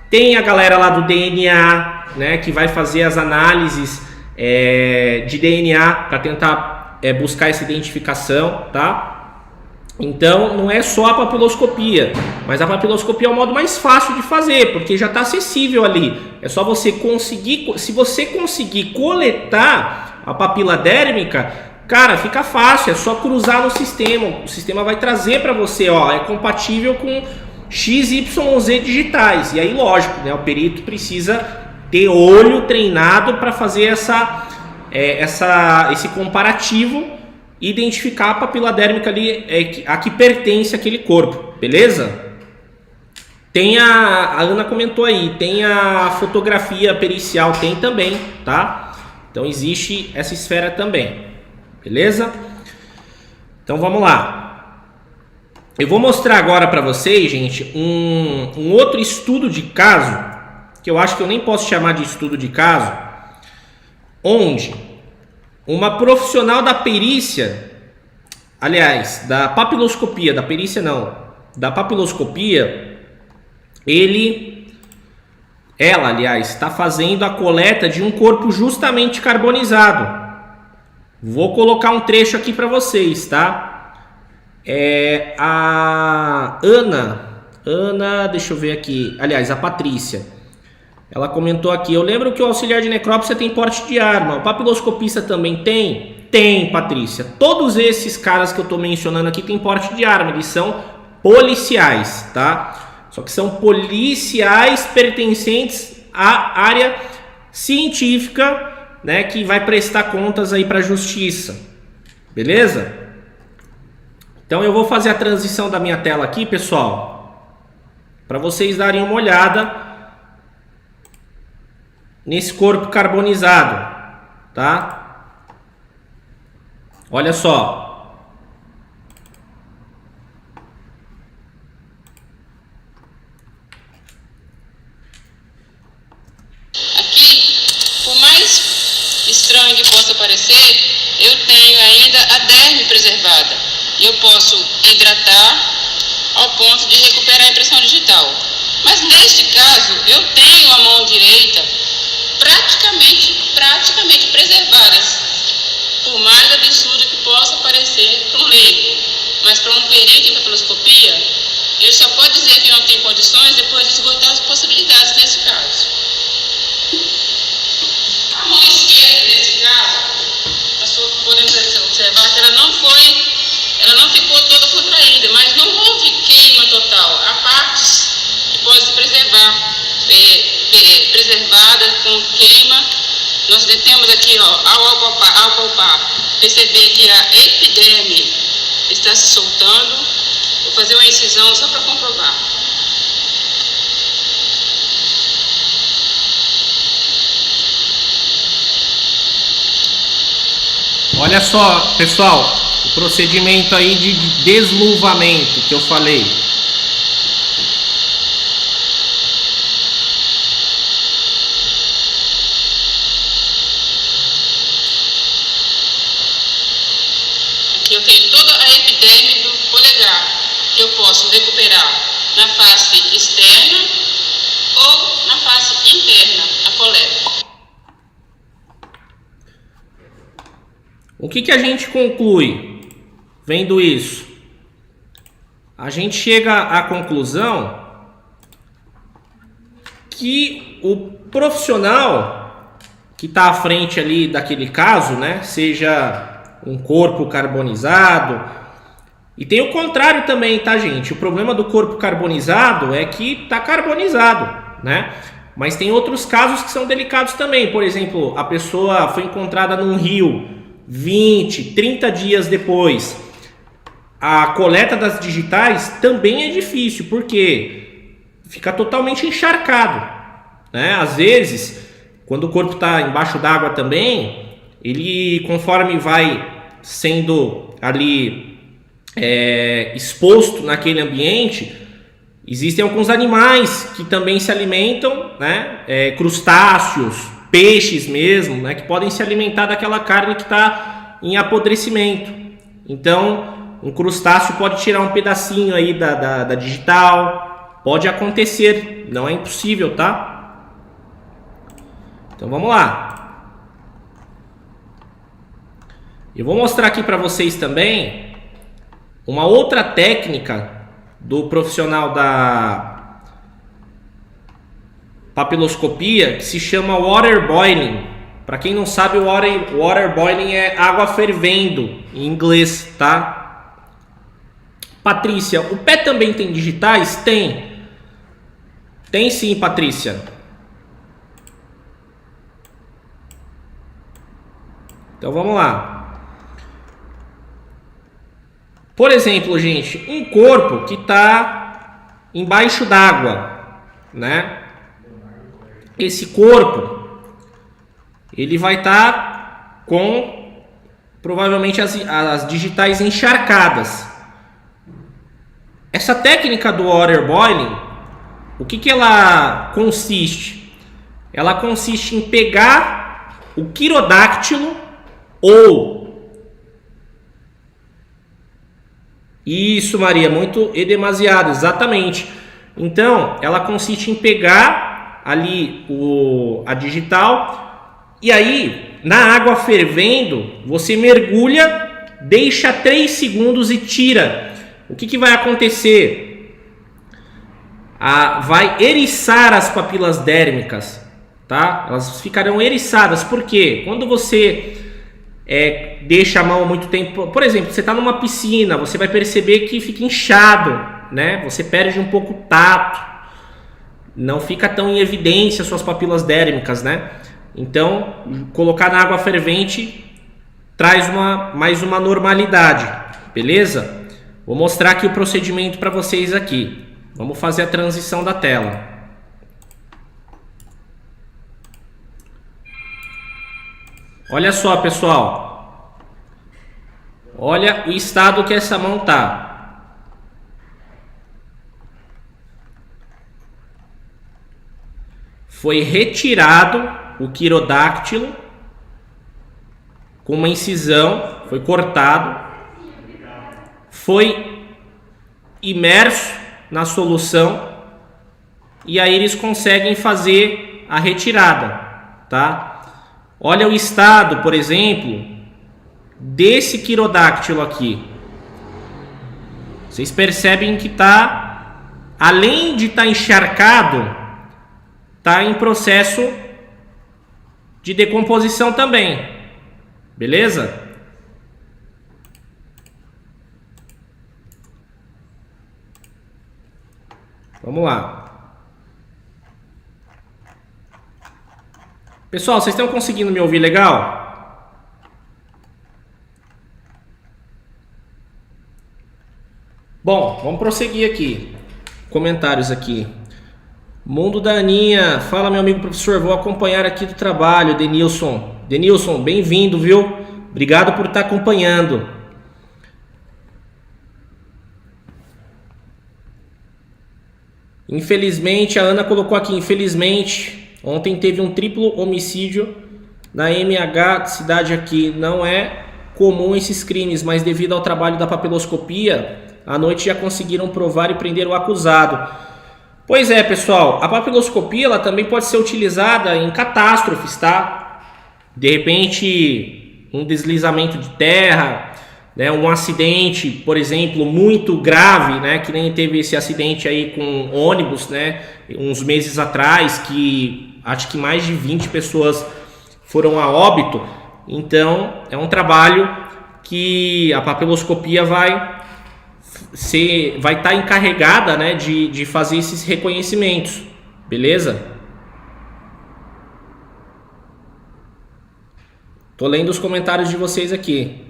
Tem a galera lá do DNA, né, que vai fazer as análises de DNA para tentar buscar essa identificação, tá? Então não é só a papiloscopia, mas a papiloscopia é o modo mais fácil de fazer, porque já está acessível ali. É só você conseguir, se você conseguir coletar a papila dérmica, cara, fica fácil, é só cruzar no sistema. O sistema vai trazer para você, ó, é compatível com XYZ digitais. E aí, lógico, né, o perito precisa ter olho treinado para fazer esse comparativo e identificar a papila dérmica ali, a que pertence àquele corpo, beleza? Tem a Ana comentou aí, tem a fotografia pericial, tem também, tá? Então existe essa esfera também, beleza? Então vamos lá. Eu vou mostrar agora para vocês, gente, um outro estudo de caso, que eu acho que eu nem posso chamar de estudo de caso, onde uma profissional da perícia, aliás, da papiloscopia, da perícia não, da papiloscopia, ela, aliás, está fazendo a coleta de um corpo justamente carbonizado. Vou colocar um trecho aqui para vocês, tá? A Ana, deixa eu ver aqui, aliás, a Patrícia. Ela comentou aqui, eu lembro que o auxiliar de necrópsia tem porte de arma, o papiloscopista também tem? Tem, Patrícia. Todos esses caras que eu estou mencionando aqui têm porte de arma, eles são policiais, tá? Só que são policiais pertencentes à área científica, né, que vai prestar contas aí para a justiça, beleza? Então eu vou fazer a transição da minha tela aqui, pessoal, para vocês darem uma olhada nesse corpo carbonizado, tá? Olha só.
Aqui, por mais estranho que possa parecer, eu tenho ainda a derme preservada. E eu posso hidratar ao ponto de recuperar a impressão digital. Mas neste caso, eu tenho a mão direita praticamente preservadas, por mais absurdo que possa parecer para um leigo, mas para um perito em papiloscopia, ele só pode dizer que não tem condições depois de esgotar as possibilidades nesse caso. A mão esquerda, nesse caso, podemos observar que ela não ficou toda contraída, mas não houve queima total. Há partes que podem se preservar. Preservada com queima. Nós temos aqui, ó, ao palpar, perceber que a epiderme está se soltando. Vou fazer uma incisão só para comprovar.
Olha só, pessoal, o procedimento aí de desluvamento que eu falei.
Eu tenho toda a epiderme do polegar, que eu posso recuperar na face externa ou na face interna, a coleta.
O que a gente conclui vendo isso? A gente chega à conclusão que o profissional que está à frente ali daquele caso, né, seja um corpo carbonizado, e tem o contrário também, tá, gente? O problema do corpo carbonizado é que tá carbonizado, né? Mas tem outros casos que são delicados também. Por exemplo, a pessoa foi encontrada num rio 20, 30 dias depois. A coleta das digitais também é difícil, porque fica totalmente encharcado, né? Às vezes, quando o corpo está embaixo d'água também, ele, conforme vai sendo ali exposto naquele ambiente, Existem alguns animais que também se alimentam, né? Crustáceos, peixes mesmo, né? Que podem se alimentar daquela carne que está em apodrecimento. Então, um crustáceo pode tirar um pedacinho aí da digital. Pode acontecer, não é impossível, tá? Então vamos lá. Eu vou mostrar aqui para vocês também uma outra técnica do profissional da papiloscopia que se chama water boiling. Para quem não sabe, o water boiling é água fervendo em inglês, tá? Patrícia, o pé também tem digitais? Tem. Tem sim, Patrícia. Então vamos lá. Por exemplo, gente, um corpo que está embaixo d'água, né? Esse corpo, ele vai estar com provavelmente as digitais encharcadas. Essa técnica do water boiling, o que ela consiste? Ela consiste em pegar o quirodáctilo ou... Isso, Maria, muito e demasiado, exatamente. Então, ela consiste em pegar ali a digital e aí, na água fervendo, você mergulha, deixa 3 segundos e tira. O que vai acontecer? Vai eriçar as papilas dérmicas, tá? Elas ficarão eriçadas. Por quê? Quando você deixa a mão muito tempo, por exemplo, você está numa piscina, você vai perceber que fica inchado, né? Você perde um pouco o tato, não fica tão em evidência suas papilas dérmicas, né? Então, colocar na água fervente traz mais uma normalidade, beleza? Vou mostrar aqui o procedimento para vocês aqui. Vamos fazer a transição da tela. Olha só, pessoal. Olha o estado que essa mão tá. Foi retirado o quirodáctilo com uma incisão, foi cortado, foi imerso na solução e aí eles conseguem fazer a retirada, tá? Olha o estado, por exemplo, desse quirodáctilo aqui. Vocês percebem que tá, além de estar encharcado, tá em processo de decomposição também. Beleza? Vamos lá. Pessoal, vocês estão conseguindo me ouvir legal? Bom, vamos prosseguir aqui. Comentários aqui. Mundo da Aninha. Fala, meu amigo professor. Vou acompanhar aqui do trabalho. Denilson. Denilson, bem-vindo, viu? Obrigado por estar acompanhando. Infelizmente, a Ana colocou aqui, infelizmente... Ontem teve um triplo homicídio na MH cidade aqui. Não é comum esses crimes, mas devido ao trabalho da papiloscopia, à noite já conseguiram provar e prender o acusado. Pois é, pessoal, a papiloscopia ela também pode ser utilizada em catástrofes, tá? De repente, um deslizamento de terra, né, um acidente, por exemplo, muito grave, né, que nem teve esse acidente aí com ônibus, né, uns meses atrás, que acho que mais de 20 pessoas foram a óbito. Então, é um trabalho que a papiloscopia vai estar encarregada, né, de fazer esses reconhecimentos, beleza? Tô lendo os comentários de vocês aqui.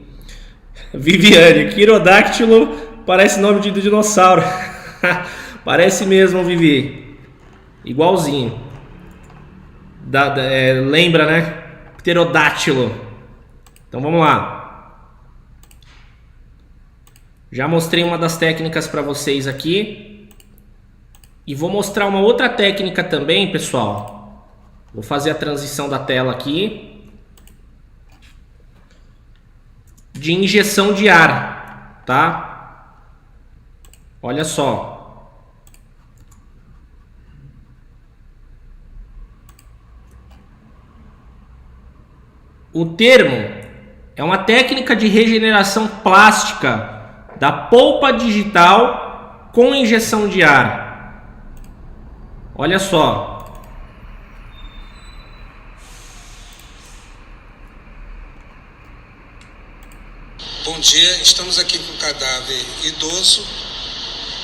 Viviane, quirodáctilo parece nome de dinossauro. Parece mesmo, Vivi. Igualzinho. Lembra, né? Pterodátilo. Então vamos lá. Já mostrei uma das técnicas para vocês aqui. E vou mostrar uma outra técnica também, pessoal. Vou fazer a transição da tela aqui. De injeção de ar, tá? Olha só. O termo é uma técnica de regeneração plástica da polpa digital com injeção de ar. Olha só.
Bom dia, estamos aqui com um cadáver idoso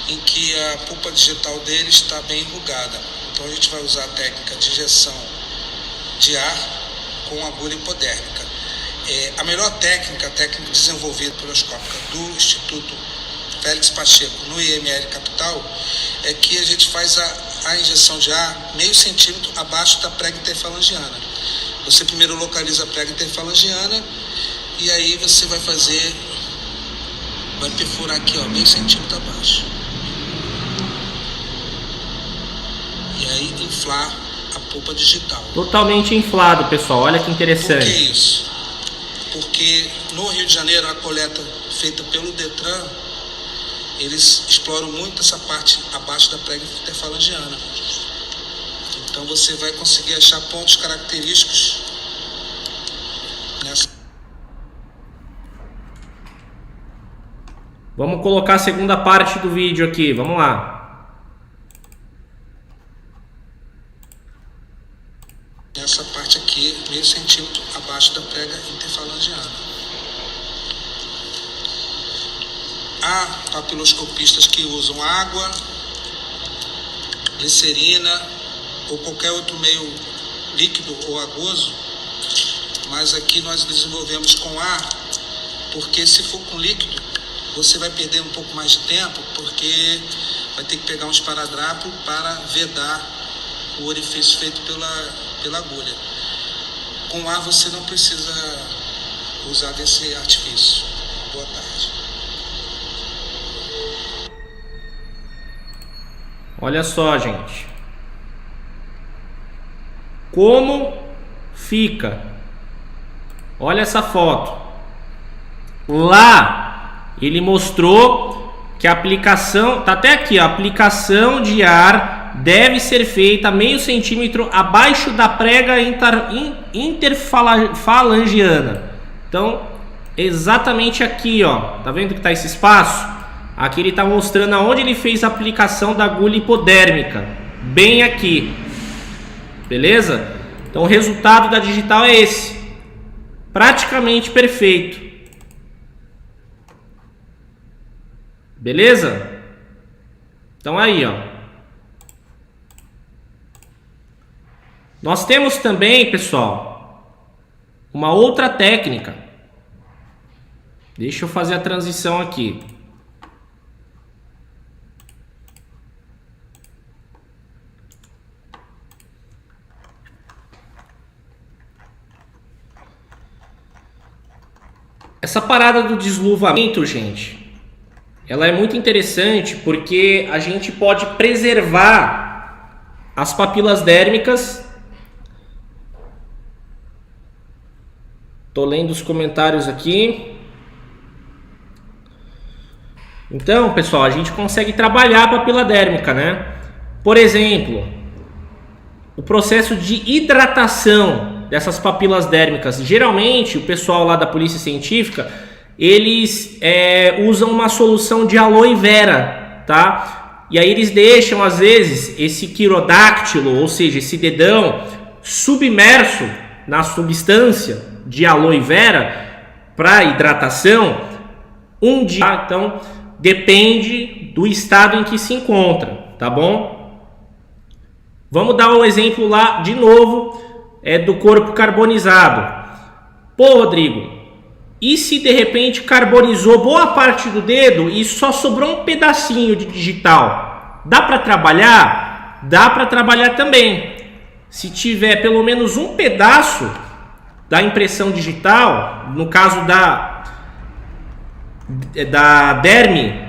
em que a polpa digital dele está bem enrugada. Então a gente vai usar a técnica de injeção de ar com agulha hipodérmica. A melhor técnica, a técnica desenvolvida pela endoscópica do Instituto Félix Pacheco no IML Capital, é que a gente faz a injeção de ar meio centímetro abaixo da prega interfalangiana. Você primeiro localiza a prega interfalangiana e aí você vai perfurar aqui, ó, meio centímetro abaixo. E aí inflar a polpa digital.
Totalmente inflado, pessoal. Olha que interessante.
Por que isso? Porque no Rio de Janeiro, a coleta feita pelo Detran, eles exploram muito essa parte abaixo da prega interfalangiana. Então você vai conseguir achar pontos característicos nessa.
Vamos colocar a segunda parte do vídeo aqui. Vamos lá.
Essa parte aqui, meio centímetro abaixo da prega interfalangiana. Há papiloscopistas que usam água, glicerina ou qualquer outro meio líquido ou agoso, mas aqui nós desenvolvemos com ar, porque se for com líquido, você vai perder um pouco mais de tempo, porque vai ter que pegar um esparadrapo para vedar o orifício feito pela agulha. Com ar você não precisa usar desse artifício. Boa tarde.
Olha só, gente. Como fica? Olha essa foto. Lá ele mostrou que a aplicação, tá até aqui, a aplicação de ar deve ser feita meio centímetro abaixo da prega interfalangiana. Então, exatamente aqui, ó. Tá vendo que tá esse espaço? Aqui ele tá mostrando aonde ele fez a aplicação da agulha hipodérmica. Bem aqui. Beleza? Então, o resultado da digital é esse. Praticamente perfeito. Beleza? Então aí, ó. Nós temos também, pessoal, uma outra técnica. Deixa eu fazer a transição aqui. Essa parada do desluvamento, gente, ela é muito interessante porque a gente pode preservar as papilas dérmicas. Tô lendo os comentários aqui. Então, pessoal, a gente consegue trabalhar a papila dérmica, né? Por exemplo, o processo de hidratação dessas papilas dérmicas. Geralmente, o pessoal lá da polícia científica, eles usam uma solução de aloe vera, tá? E aí eles deixam, às vezes, esse quirodáctilo, ou seja, esse dedão, submerso na substância de aloe vera para hidratação um dia. Então, depende do estado em que se encontra, tá bom? Vamos dar um exemplo lá, de novo, do corpo carbonizado. Pô, Rodrigo, e se de repente carbonizou boa parte do dedo e só sobrou um pedacinho de digital? Dá para trabalhar? Dá para trabalhar também. Se tiver pelo menos um pedaço da impressão digital, no caso da derme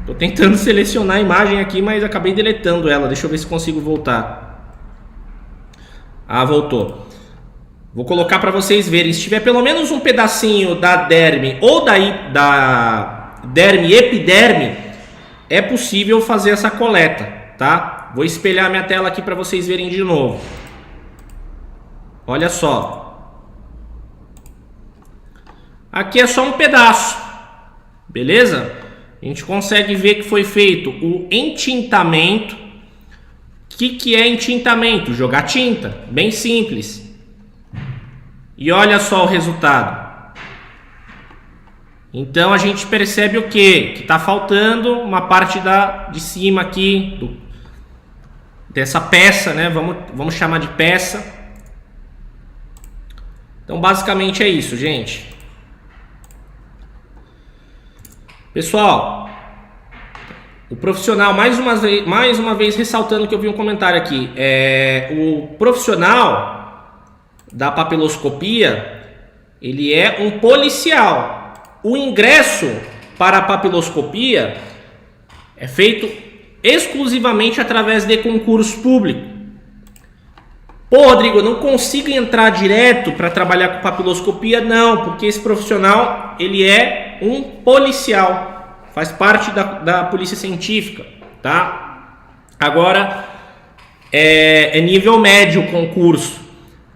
Tô tentando selecionar a imagem aqui, mas acabei deletando ela. Deixa eu ver se consigo voltar. Ah, voltou. Vou colocar para vocês verem. Se tiver pelo menos um pedacinho da derme ou da derme e epiderme, é possível fazer essa coleta, tá? Vou espelhar minha tela aqui para vocês verem de novo. Olha só. Aqui é só um pedaço, beleza? A gente consegue ver que foi feito o entintamento. O que é entintamento? Jogar tinta, bem simples. E olha só o resultado. Então a gente percebe o quê? Que está faltando uma parte de cima aqui dessa peça, né? Vamos chamar de peça. Então basicamente é isso, gente. Pessoal, o profissional, mais uma vez ressaltando que eu vi um comentário aqui, o profissional da papiloscopia, ele é um policial. O ingresso para a papiloscopia é feito exclusivamente através de concurso público. Pô, Rodrigo, eu não consigo entrar direto para trabalhar com papiloscopia? Não, porque esse profissional, ele é um policial, faz parte da polícia científica, tá? Agora, é nível médio o concurso.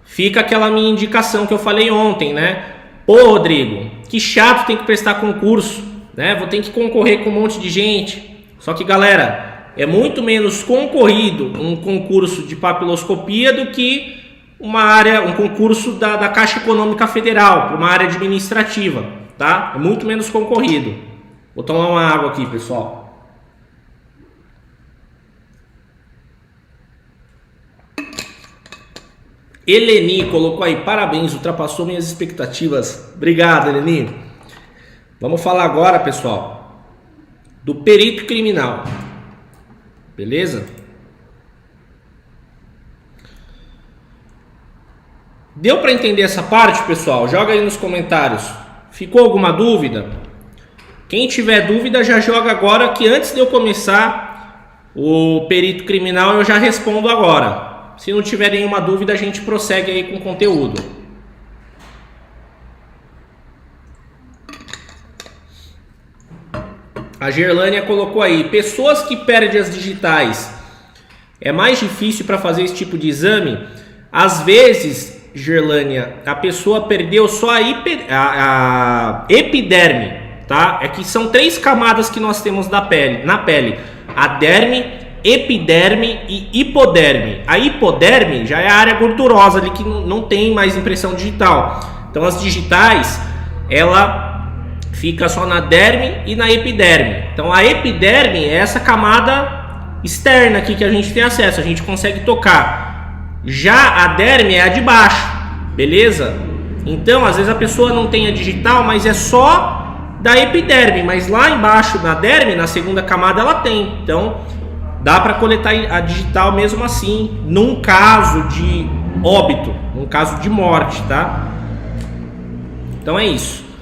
Fica aquela minha indicação que eu falei ontem, né? Pô, Rodrigo, que chato, tem que prestar concurso, né? Vou ter que concorrer com um monte de gente. Só que, galera, é muito menos concorrido um concurso de papiloscopia do que um concurso da Caixa Econômica Federal, para uma área administrativa, tá? É muito menos concorrido. Vou tomar uma água aqui, pessoal. Eleni colocou aí, parabéns, ultrapassou minhas expectativas. Obrigado, Eleni. Vamos falar agora, pessoal, do perito criminal. Beleza? Deu para entender essa parte, pessoal? Joga aí nos comentários. Ficou alguma dúvida? Quem tiver dúvida já joga agora, que antes de eu começar o perito criminal eu já respondo agora. Se não tiver nenhuma dúvida, a gente prossegue aí com o conteúdo. A Gerlânia colocou aí, pessoas que perdem as digitais, é mais difícil para fazer esse tipo de exame? Às vezes, Gerlânia, a pessoa perdeu só a epiderme, tá? É que são 3 camadas que nós temos na pele. A derme, epiderme e hipoderme. A hipoderme já é a área gordurosa ali que não tem mais impressão digital. Então as digitais, ela fica só na derme e na epiderme. Então a epiderme é essa camada externa aqui que a gente tem acesso, a gente consegue tocar. Já a derme é a de baixo, beleza? Então às vezes a pessoa não tem a digital, mas é só da epiderme, mas lá embaixo na derme, na segunda camada, ela tem. Então dá para coletar a digital mesmo assim, num caso de óbito, num caso de morte, tá? Então é isso.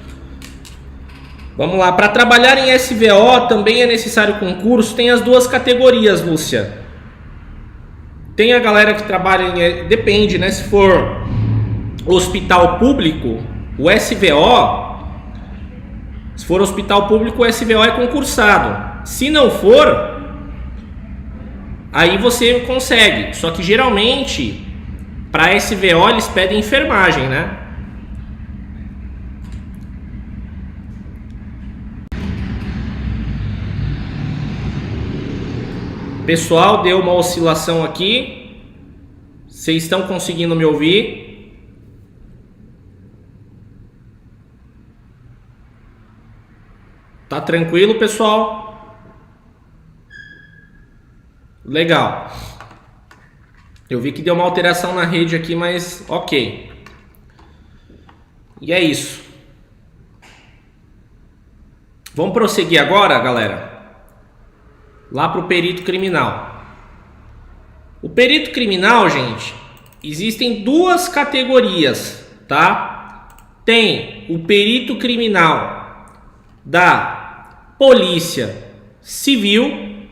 Vamos lá, para trabalhar em SVO também é necessário concurso. Tem as 2 categorias, Lúcia. Tem a galera que trabalha em... Depende, né? Se for hospital público, o SVO... Se for hospital público, o SVO é concursado. Se não for, aí você consegue. Só que geralmente, para SVO, eles pedem enfermagem, né? Pessoal, deu uma oscilação aqui. Vocês estão conseguindo me ouvir? Tá tranquilo, pessoal? Legal. Eu vi que deu uma alteração na rede aqui, mas ok. E é isso. Vamos prosseguir agora, galera? Lá para o perito criminal. O perito criminal, gente, existem 2 categorias, tá? Tem o perito criminal da Polícia civil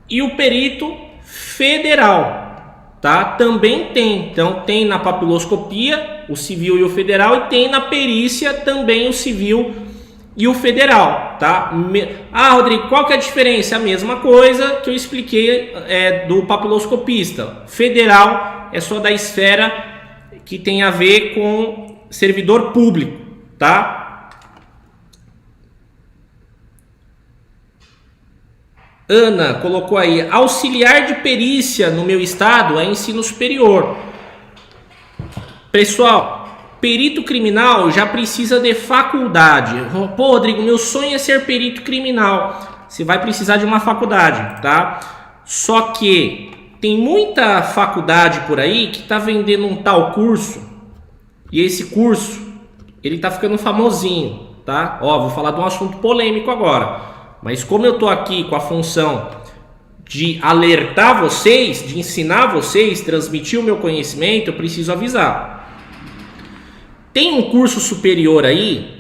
e o perito federal, tá? Também tem, então tem na papiloscopia o civil e o federal, e tem na perícia também o civil e o federal, tá? Ah, Rodrigo, qual que é a diferença? A mesma coisa que eu expliquei do papiloscopista. Federal é só da esfera que tem a ver com servidor público, tá? Ana colocou aí, auxiliar de perícia no meu estado é ensino superior. Pessoal, perito criminal já precisa de faculdade. Pô, Rodrigo, meu sonho é ser perito criminal. Você vai precisar de uma faculdade, tá? Só que tem muita faculdade por aí que tá vendendo um tal curso, e esse curso, ele tá ficando famosinho, tá? Ó, vou falar de um assunto polêmico agora. Mas como eu estou aqui com a função de alertar vocês, de ensinar vocês, transmitir o meu conhecimento, eu preciso avisar. Tem um curso superior aí,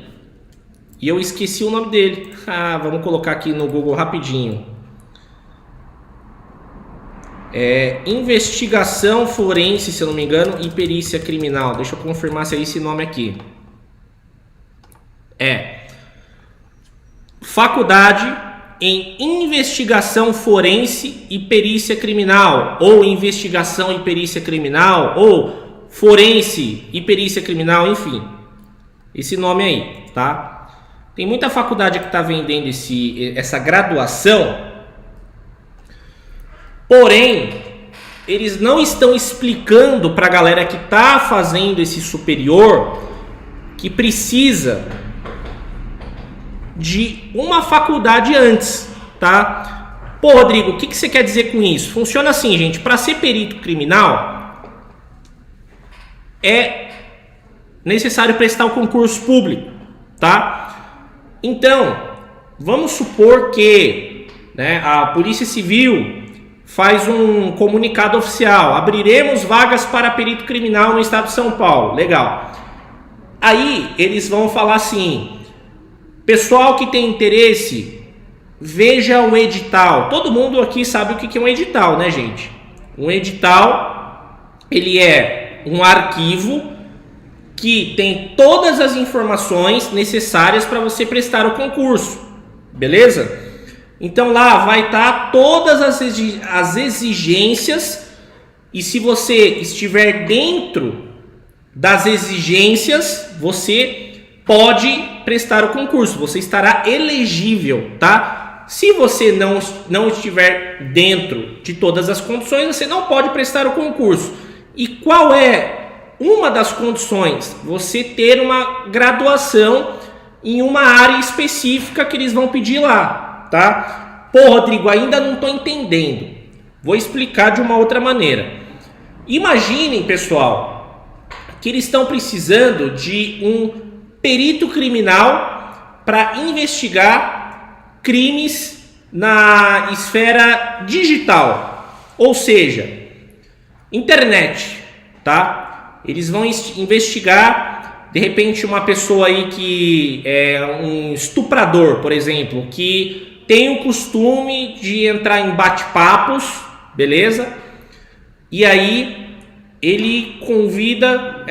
e eu esqueci o nome dele. Vamos colocar aqui no Google rapidinho. Investigação forense, se eu não me engano, e perícia criminal. Deixa eu confirmar se é esse nome aqui. Faculdade em investigação forense e perícia criminal, ou investigação e perícia criminal, ou forense e perícia criminal, enfim, esse nome aí, tá? Tem muita faculdade que está vendendo essa graduação, porém, eles não estão explicando para a galera que está fazendo esse superior que precisa de uma faculdade antes, tá? Pô, Rodrigo, o que você quer dizer com isso? Funciona assim, gente, para ser perito criminal é necessário prestar o concurso público, tá? Então, vamos supor que, né, a Polícia Civil faz um comunicado oficial, abriremos vagas para perito criminal no estado de São Paulo, legal. Aí eles vão falar assim: pessoal que tem interesse, veja o edital. Todo mundo aqui sabe o que é um edital, né, gente? Um edital, ele é um arquivo que tem todas as informações necessárias para você prestar o concurso, beleza? Então lá vai estar todas as exigências, e se você estiver dentro das exigências, você pode prestar o concurso, você estará elegível, tá? Se você não estiver dentro de todas as condições, você não pode prestar o concurso. E qual é uma das condições? Você ter uma graduação em uma área específica que eles vão pedir lá, tá? Pô, Rodrigo, ainda não estou entendendo. Vou explicar de uma outra maneira. Imaginem, pessoal, que eles estão precisando de um perito criminal para investigar crimes na esfera digital, ou seja, internet, tá? Eles vão investigar, de repente, uma pessoa aí que é um estuprador, por exemplo, que tem o costume de entrar em bate-papos, beleza? E aí ele convida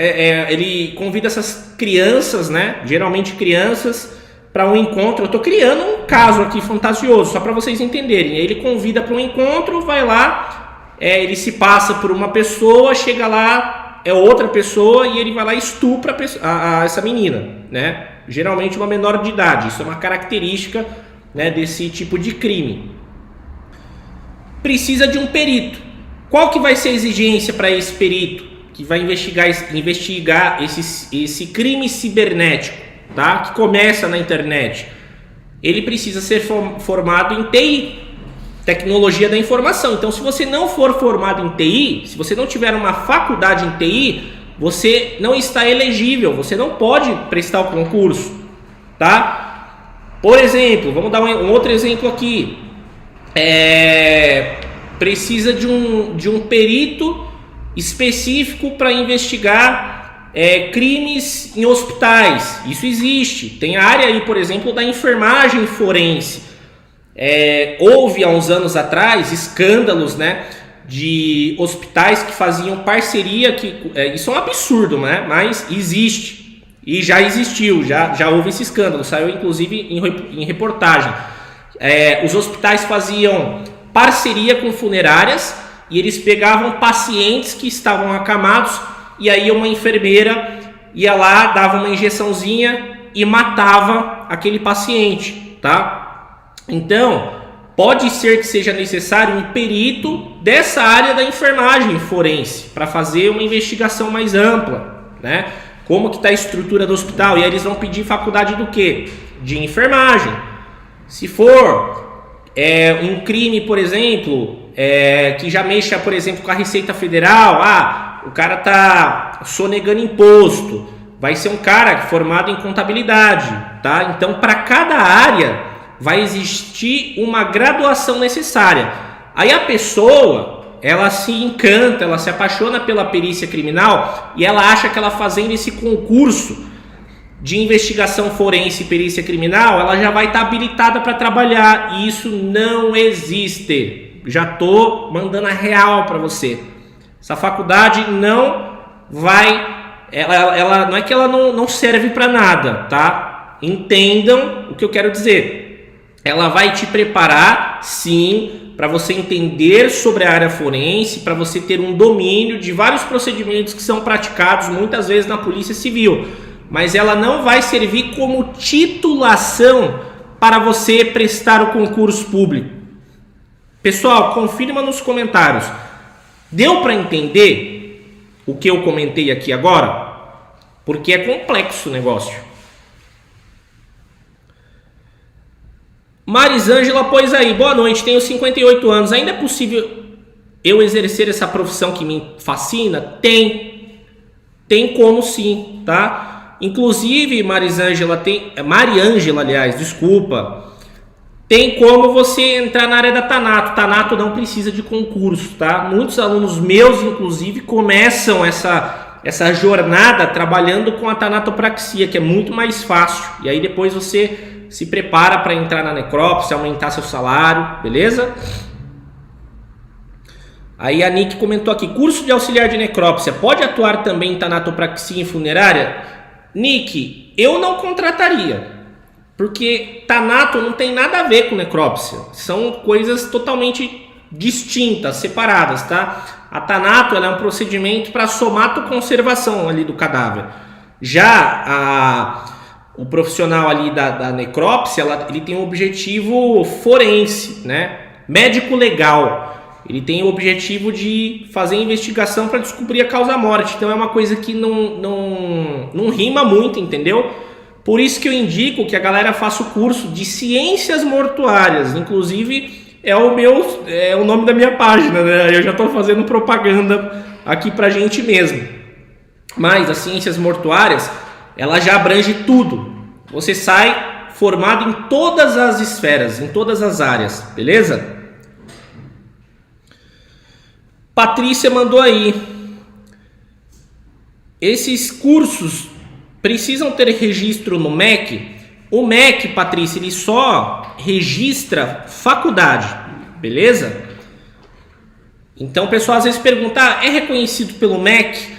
essas crianças, né? Geralmente crianças, para um encontro. Eu estou criando um caso aqui fantasioso, só para vocês entenderem. Ele convida para um encontro, vai lá, ele se passa por uma pessoa, chega lá, é outra pessoa, e ele vai lá e estupra essa menina, né? Geralmente uma menor de idade. Isso é uma característica, né, desse tipo de crime. Precisa de um perito. Qual que vai ser a exigência para esse perito que vai investigar esse crime cibernético, tá? Que começa na internet? Ele precisa ser formado em TI, tecnologia da informação. Então, se você não for formado em TI, se você não tiver uma faculdade em TI, você não está elegível, você não pode prestar o concurso, tá? Por exemplo, vamos dar um outro exemplo aqui. Precisa de um perito específico para investigar crimes em hospitais. Isso existe. Tem a área aí, por exemplo, da enfermagem forense. Houve há uns anos atrás escândalos, né, de hospitais que faziam parceria, isso é um absurdo, né, mas existe e já existiu, já houve esse escândalo, saiu inclusive em reportagem. Os hospitais faziam parceria com funerárias e eles pegavam pacientes que estavam acamados e aí uma enfermeira ia lá, dava uma injeçãozinha e matava aquele paciente, tá? Então, pode ser que seja necessário um perito dessa área da enfermagem forense para fazer uma investigação mais ampla, né? Como que está a estrutura do hospital, e aí eles vão pedir faculdade do quê? De enfermagem. Se for um crime, por exemplo, que já mexa, por exemplo, com a Receita Federal, o cara tá sonegando imposto, vai ser um cara formado em contabilidade, tá? Então, para cada área vai existir uma graduação necessária. Aí a pessoa, ela se encanta, ela se apaixona pela perícia criminal e ela acha que ela fazendo esse concurso de investigação forense e perícia criminal, ela já vai estar habilitada para trabalhar, e isso não existe. Já tô mandando a real para você. Essa faculdade não vai, ela não é que ela não serve para nada, tá? Entendam o que eu quero dizer. Ela vai te preparar, sim, para você entender sobre a área forense, para você ter um domínio de vários procedimentos que são praticados muitas vezes na Polícia Civil. Mas ela não vai servir como titulação para você prestar o concurso público. Pessoal, confirma nos comentários. Deu para entender o que eu comentei aqui agora? Porque é complexo o negócio. Marisângela, pois aí, boa noite, tenho 58 anos. Ainda é possível eu exercer essa profissão que me fascina? Tem como sim, tá? Inclusive, Mariângela, tem como você entrar na área da Thanato. Thanato não precisa de concurso, tá? Muitos alunos meus, inclusive, começam essa jornada trabalhando com a tanatopraxia, que é muito mais fácil. E aí depois você se prepara para entrar na necrópsia, aumentar seu salário, beleza? Aí a Nick comentou aqui, curso de auxiliar de necrópsia, pode atuar também em tanatopraxia em funerária? Nick, eu não contrataria, porque tanato não tem nada a ver com necrópsia, são coisas totalmente distintas, separadas, tá? A tanato ela é um procedimento para somatoconservação ali do cadáver. Já o profissional ali da necrópsia, ele tem um objetivo forense, né? Médico legal. Ele tem o objetivo de fazer investigação para descobrir a causa-morte. Então é uma coisa que não rima muito, entendeu? Por isso que eu indico que a galera faça o curso de ciências mortuárias. Inclusive é o nome da minha página, né? Eu já estou fazendo propaganda aqui pra gente mesmo. Mas as ciências mortuárias, ela já abrange tudo. Você sai formado em todas as esferas, em todas as áreas, beleza? Patrícia mandou aí. Esses cursos precisam ter registro no MEC? O MEC, Patrícia, ele só registra faculdade, beleza? Então o pessoal às vezes pergunta, é reconhecido pelo MEC?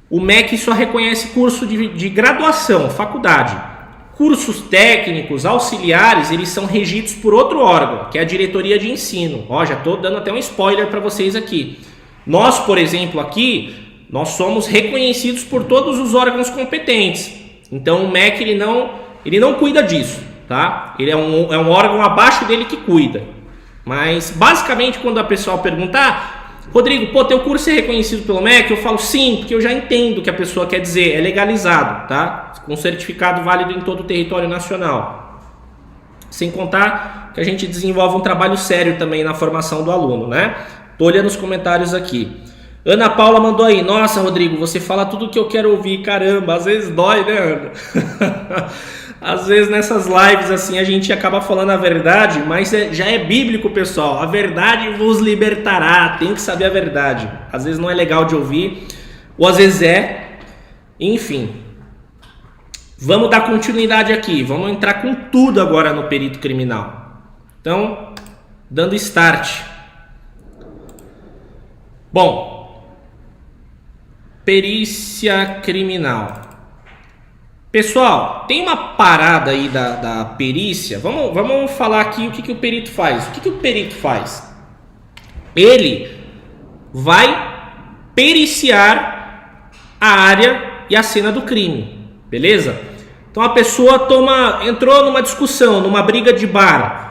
O MEC só reconhece curso de graduação, faculdade. Cursos técnicos, auxiliares, eles são regidos por outro órgão, que é a diretoria de ensino. Ó, já estou dando até um spoiler para vocês aqui. Nós, por exemplo, aqui, nós somos reconhecidos por todos os órgãos competentes. Então o MEC ele não cuida disso, tá? Ele é um órgão abaixo dele que cuida. Mas basicamente quando a pessoa perguntar, Rodrigo, teu curso é reconhecido pelo MEC? Eu falo sim, porque eu já entendo o que a pessoa quer dizer, é legalizado, tá? Com certificado válido em todo o território nacional. Sem contar que a gente desenvolve um trabalho sério também na formação do aluno, né? Tô olhando os comentários aqui. Ana Paula mandou aí, nossa, Rodrigo, você fala tudo o que eu quero ouvir, caramba, às vezes dói, né, Ana? Às vezes nessas lives assim a gente acaba falando a verdade, mas já é bíblico, pessoal. A verdade vos libertará, tem que saber a verdade. Às vezes não é legal de ouvir, ou às vezes é. Enfim, vamos dar continuidade aqui, vamos entrar com tudo agora no perito criminal. Então, dando start. Bom, perícia criminal. Pessoal, tem uma parada aí da perícia. Vamos falar aqui o que o perito faz. O que o perito faz? Ele vai periciar a área e a cena do crime, beleza? Então a pessoa entrou numa discussão, numa briga de bar,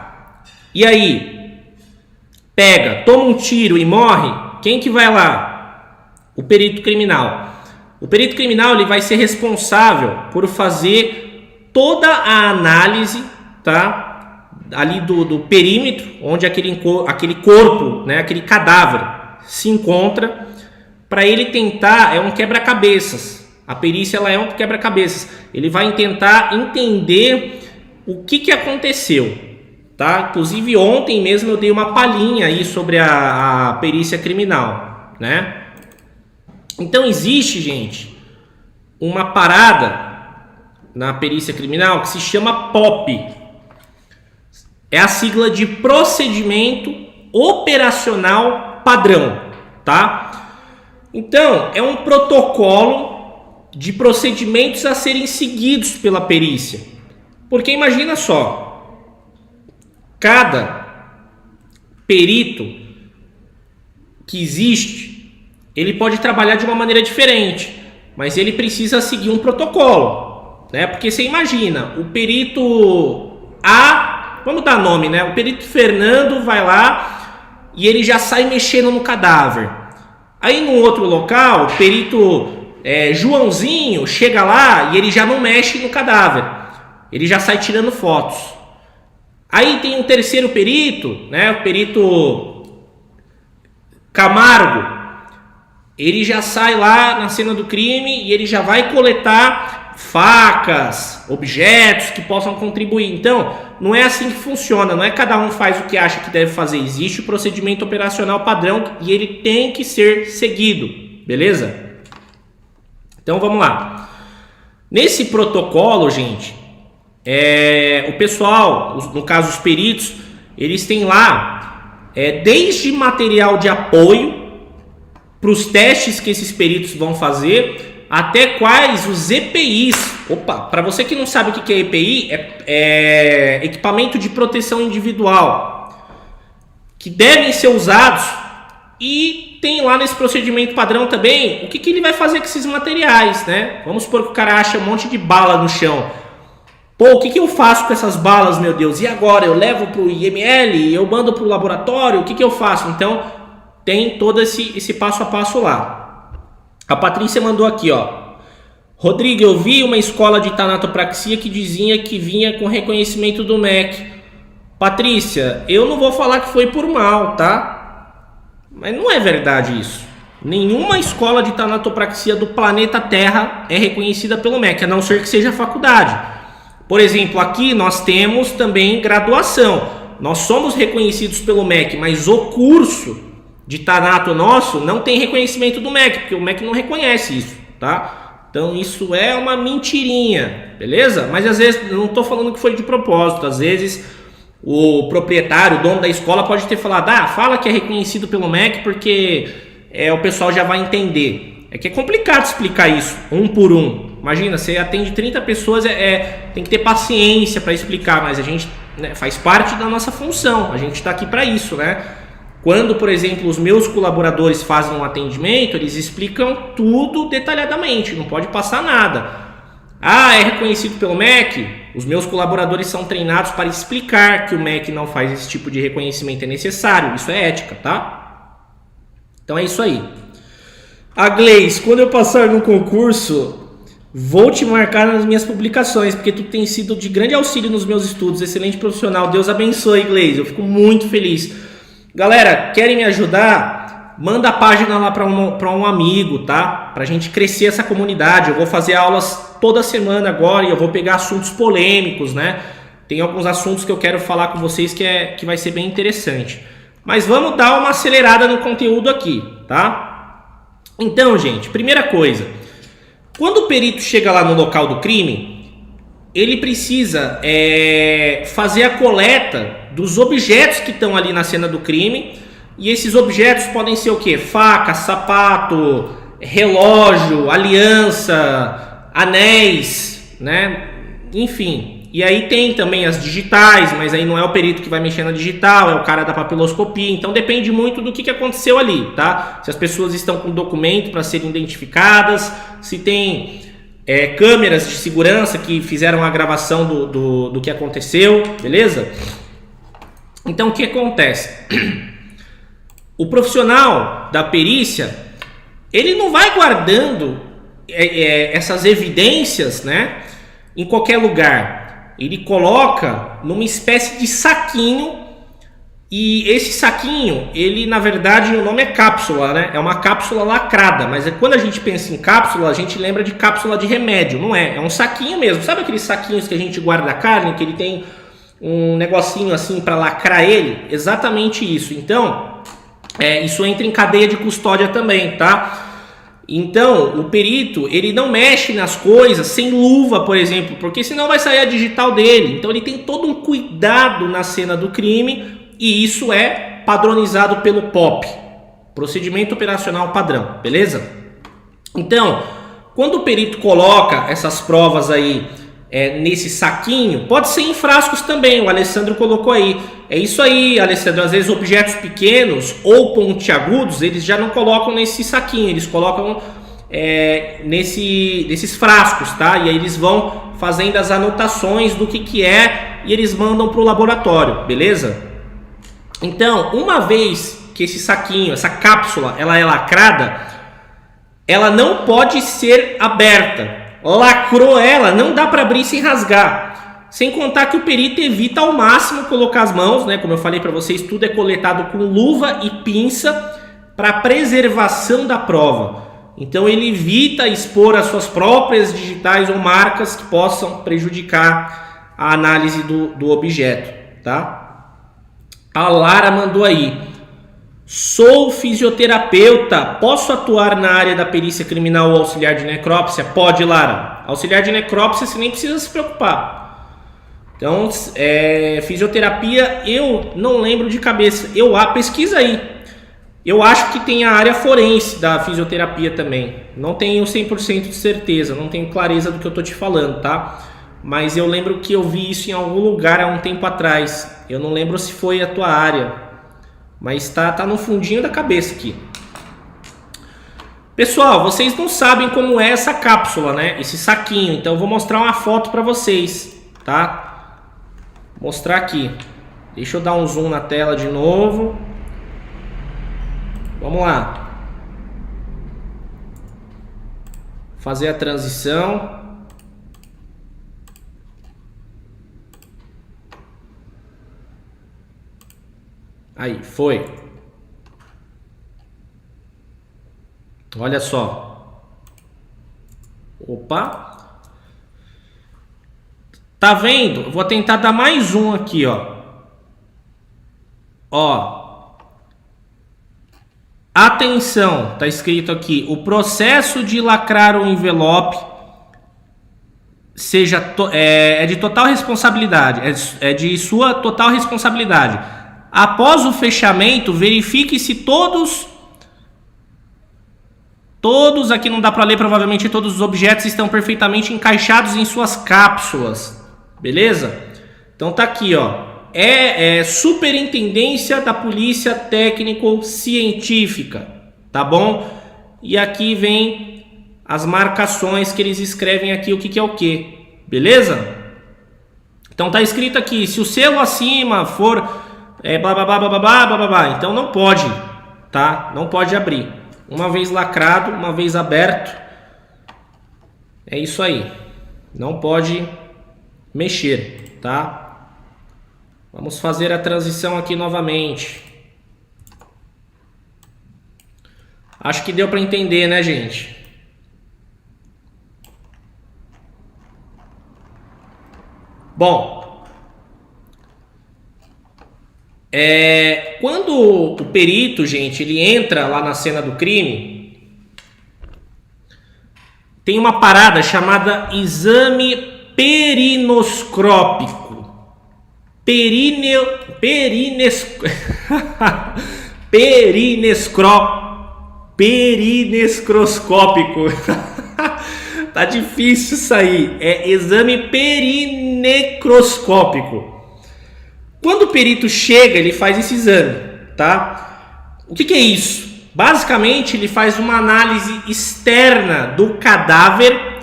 e aí toma um tiro e morre. Quem que vai lá? O perito criminal. O perito criminal ele vai ser responsável por fazer toda a análise, tá? Ali do perímetro onde aquele corpo, né, aquele cadáver se encontra, para ele tentar, é um quebra-cabeças. A perícia ela é um quebra-cabeças. Ele vai tentar entender o que aconteceu, tá? Inclusive ontem mesmo eu dei uma palhinha aí sobre a perícia criminal, né? Então existe, gente, uma parada na perícia criminal que se chama POP. É a sigla de Procedimento Operacional Padrão, tá? Então, é um protocolo de procedimentos a serem seguidos pela perícia. Porque imagina só, cada perito que existe, ele pode trabalhar de uma maneira diferente, mas ele precisa seguir um protocolo, né? Porque você imagina, o perito A, vamos dar nome, né? O perito Fernando vai lá e ele já sai mexendo no cadáver. Aí no outro local, o perito Joãozinho chega lá e ele já não mexe no cadáver, ele já sai tirando fotos. Aí tem um terceiro perito, né? O perito Camargo. Ele já sai lá na cena do crime e ele já vai coletar facas, objetos que possam contribuir. Então, não é assim que funciona, não é cada um faz o que acha que deve fazer. Existe o procedimento operacional padrão e ele tem que ser seguido, beleza? Então, vamos lá. Nesse protocolo, gente, o pessoal, no caso os peritos, eles têm lá desde material de apoio para os testes que esses peritos vão fazer, até quais os EPIs. Opa, para você que não sabe o que é EPI, é equipamento de proteção individual, que devem ser usados, e tem lá nesse procedimento padrão também o que ele vai fazer com esses materiais, né? Vamos supor que o cara acha um monte de bala no chão. Pô, o que eu faço com essas balas, meu Deus? E agora? Eu levo para o IML? Eu mando para o laboratório? O que eu faço? Então, tem todo esse passo a passo lá. A Patrícia mandou aqui, ó. Rodrigo, eu vi uma escola de tanatopraxia que dizia que vinha com reconhecimento do MEC. Patrícia, eu não vou falar que foi por mal, tá? Mas não é verdade isso. Nenhuma escola de tanatopraxia do planeta Terra é reconhecida pelo MEC, a não ser que seja faculdade. Por exemplo, aqui nós temos também graduação. Nós somos reconhecidos pelo MEC, mas o curso de tanato nosso não tem reconhecimento do MEC, porque o MEC não reconhece isso, tá? Então isso é uma mentirinha, beleza? Mas às vezes, eu não estou falando que foi de propósito, às vezes o proprietário, o dono da escola pode ter falado, fala que é reconhecido pelo MEC porque o pessoal já vai entender. É que é complicado explicar isso, um por um. Imagina, você atende 30 pessoas, tem que ter paciência para explicar, mas a gente, né, faz parte da nossa função, a gente está aqui para isso, né? Quando, por exemplo, os meus colaboradores fazem um atendimento, eles explicam tudo detalhadamente, não pode passar nada. É reconhecido pelo MEC? Os meus colaboradores são treinados para explicar que o MEC não faz esse tipo de reconhecimento, é necessário, isso é ética, tá? Então é isso aí. A Gleice, quando eu passar no concurso, vou te marcar nas minhas publicações, porque tu tem sido de grande auxílio nos meus estudos, excelente profissional, Deus abençoe, Gleice, eu fico muito feliz. Galera, querem me ajudar? Manda a página lá para um amigo, tá? Pra gente crescer essa comunidade. Eu vou fazer aulas toda semana agora e eu vou pegar assuntos polêmicos, né? Tem alguns assuntos que eu quero falar com vocês que vai ser bem interessante. Mas vamos dar uma acelerada no conteúdo aqui, tá? Então, gente, primeira coisa. Quando o perito chega lá no local do crime, ele precisa fazer a coleta dos objetos que estão ali na cena do crime. E esses objetos podem ser o quê? Faca, sapato, relógio, aliança, anéis, né? Enfim. E aí tem também as digitais, mas aí não é o perito que vai mexer na digital, é o cara da papiloscopia. Então depende muito do que aconteceu ali, tá? Se as pessoas estão com documento para serem identificadas, se tem câmeras de segurança que fizeram a gravação do que aconteceu, beleza? Então o que acontece? O profissional da perícia, ele não vai guardando essas evidências, né, em qualquer lugar. Ele coloca numa espécie de saquinho, e esse saquinho, ele na verdade o nome é cápsula, né? É uma cápsula lacrada, mas quando a gente pensa em cápsula, a gente lembra de cápsula de remédio, não é? É um saquinho mesmo. Sabe aqueles saquinhos que a gente guarda a carne, que ele tem um negocinho assim para lacrar ele? Exatamente isso. Então, isso entra em cadeia de custódia também, tá? Então, o perito, ele não mexe nas coisas sem luva, por exemplo, porque senão vai sair a digital dele. Então, ele tem todo um cuidado na cena do crime, e isso é padronizado pelo POP, Procedimento Operacional Padrão, beleza? Então, quando o perito coloca essas provas aí nesse saquinho, pode ser em frascos também, o Alessandro colocou aí. É isso aí, Alessandro, às vezes objetos pequenos ou pontiagudos, eles já não colocam nesse saquinho, eles colocam nesses frascos, tá? E aí eles vão fazendo as anotações do que é e eles mandam para o laboratório, beleza? Então, uma vez que esse saquinho, essa cápsula, ela é lacrada, ela não pode ser aberta. Lacrou ela, não dá para abrir sem rasgar. Sem contar que o perito evita ao máximo colocar as mãos, né? Como eu falei para vocês, tudo é coletado com luva e pinça para preservação da prova. Então ele evita expor as suas próprias digitais ou marcas que possam prejudicar a análise do objeto, tá? A Lara mandou aí: sou fisioterapeuta, posso atuar na área da perícia criminal ou auxiliar de necrópsia? Pode, Lara. Auxiliar de necrópsia você nem precisa se preocupar. Então, fisioterapia eu não lembro de cabeça. Pesquisa aí. Eu acho que tem a área forense da fisioterapia também. Não tenho 100% de certeza, não tenho clareza do que eu tô te falando, tá? Mas eu lembro que eu vi isso em algum lugar há um tempo atrás. Eu não lembro se foi a tua área, mas tá no fundinho da cabeça aqui. Pessoal, vocês não sabem como é essa cápsula, né? Esse saquinho. Então eu vou mostrar uma foto para vocês, tá? Vou mostrar aqui. Deixa eu dar um zoom na tela de novo. Vamos lá. Fazer a transição. Aí, foi. Olha só. Opa. Tá vendo? Vou tentar dar mais um aqui, ó. Ó. Atenção, tá escrito aqui: o processo de lacrar o envelope é de total responsabilidade, é de sua total responsabilidade. Após o fechamento, verifique se todos aqui não dá para ler, provavelmente todos os objetos estão perfeitamente encaixados em suas cápsulas, beleza? Então tá aqui, ó. Superintendência da Polícia Técnico-Científica, tá bom? E aqui vem as marcações que eles escrevem aqui, o que é o que, beleza? Então tá escrito aqui: se o selo acima for blá blá blá blá blá blá blá blá, então não pode, tá? Não pode abrir. Uma vez lacrado, uma vez aberto, é isso aí. Não pode mexer, tá? Vamos fazer a transição aqui novamente. Acho que deu para entender, né, gente? Bom, quando o perito, gente, ele entra lá na cena do crime, tem uma parada chamada exame perinoscópico. perinescroscópico. Tá difícil isso aí. É exame perinecroscópico. Quando o perito chega, ele faz esse exame, tá? O que é isso? Basicamente, ele faz uma análise externa do cadáver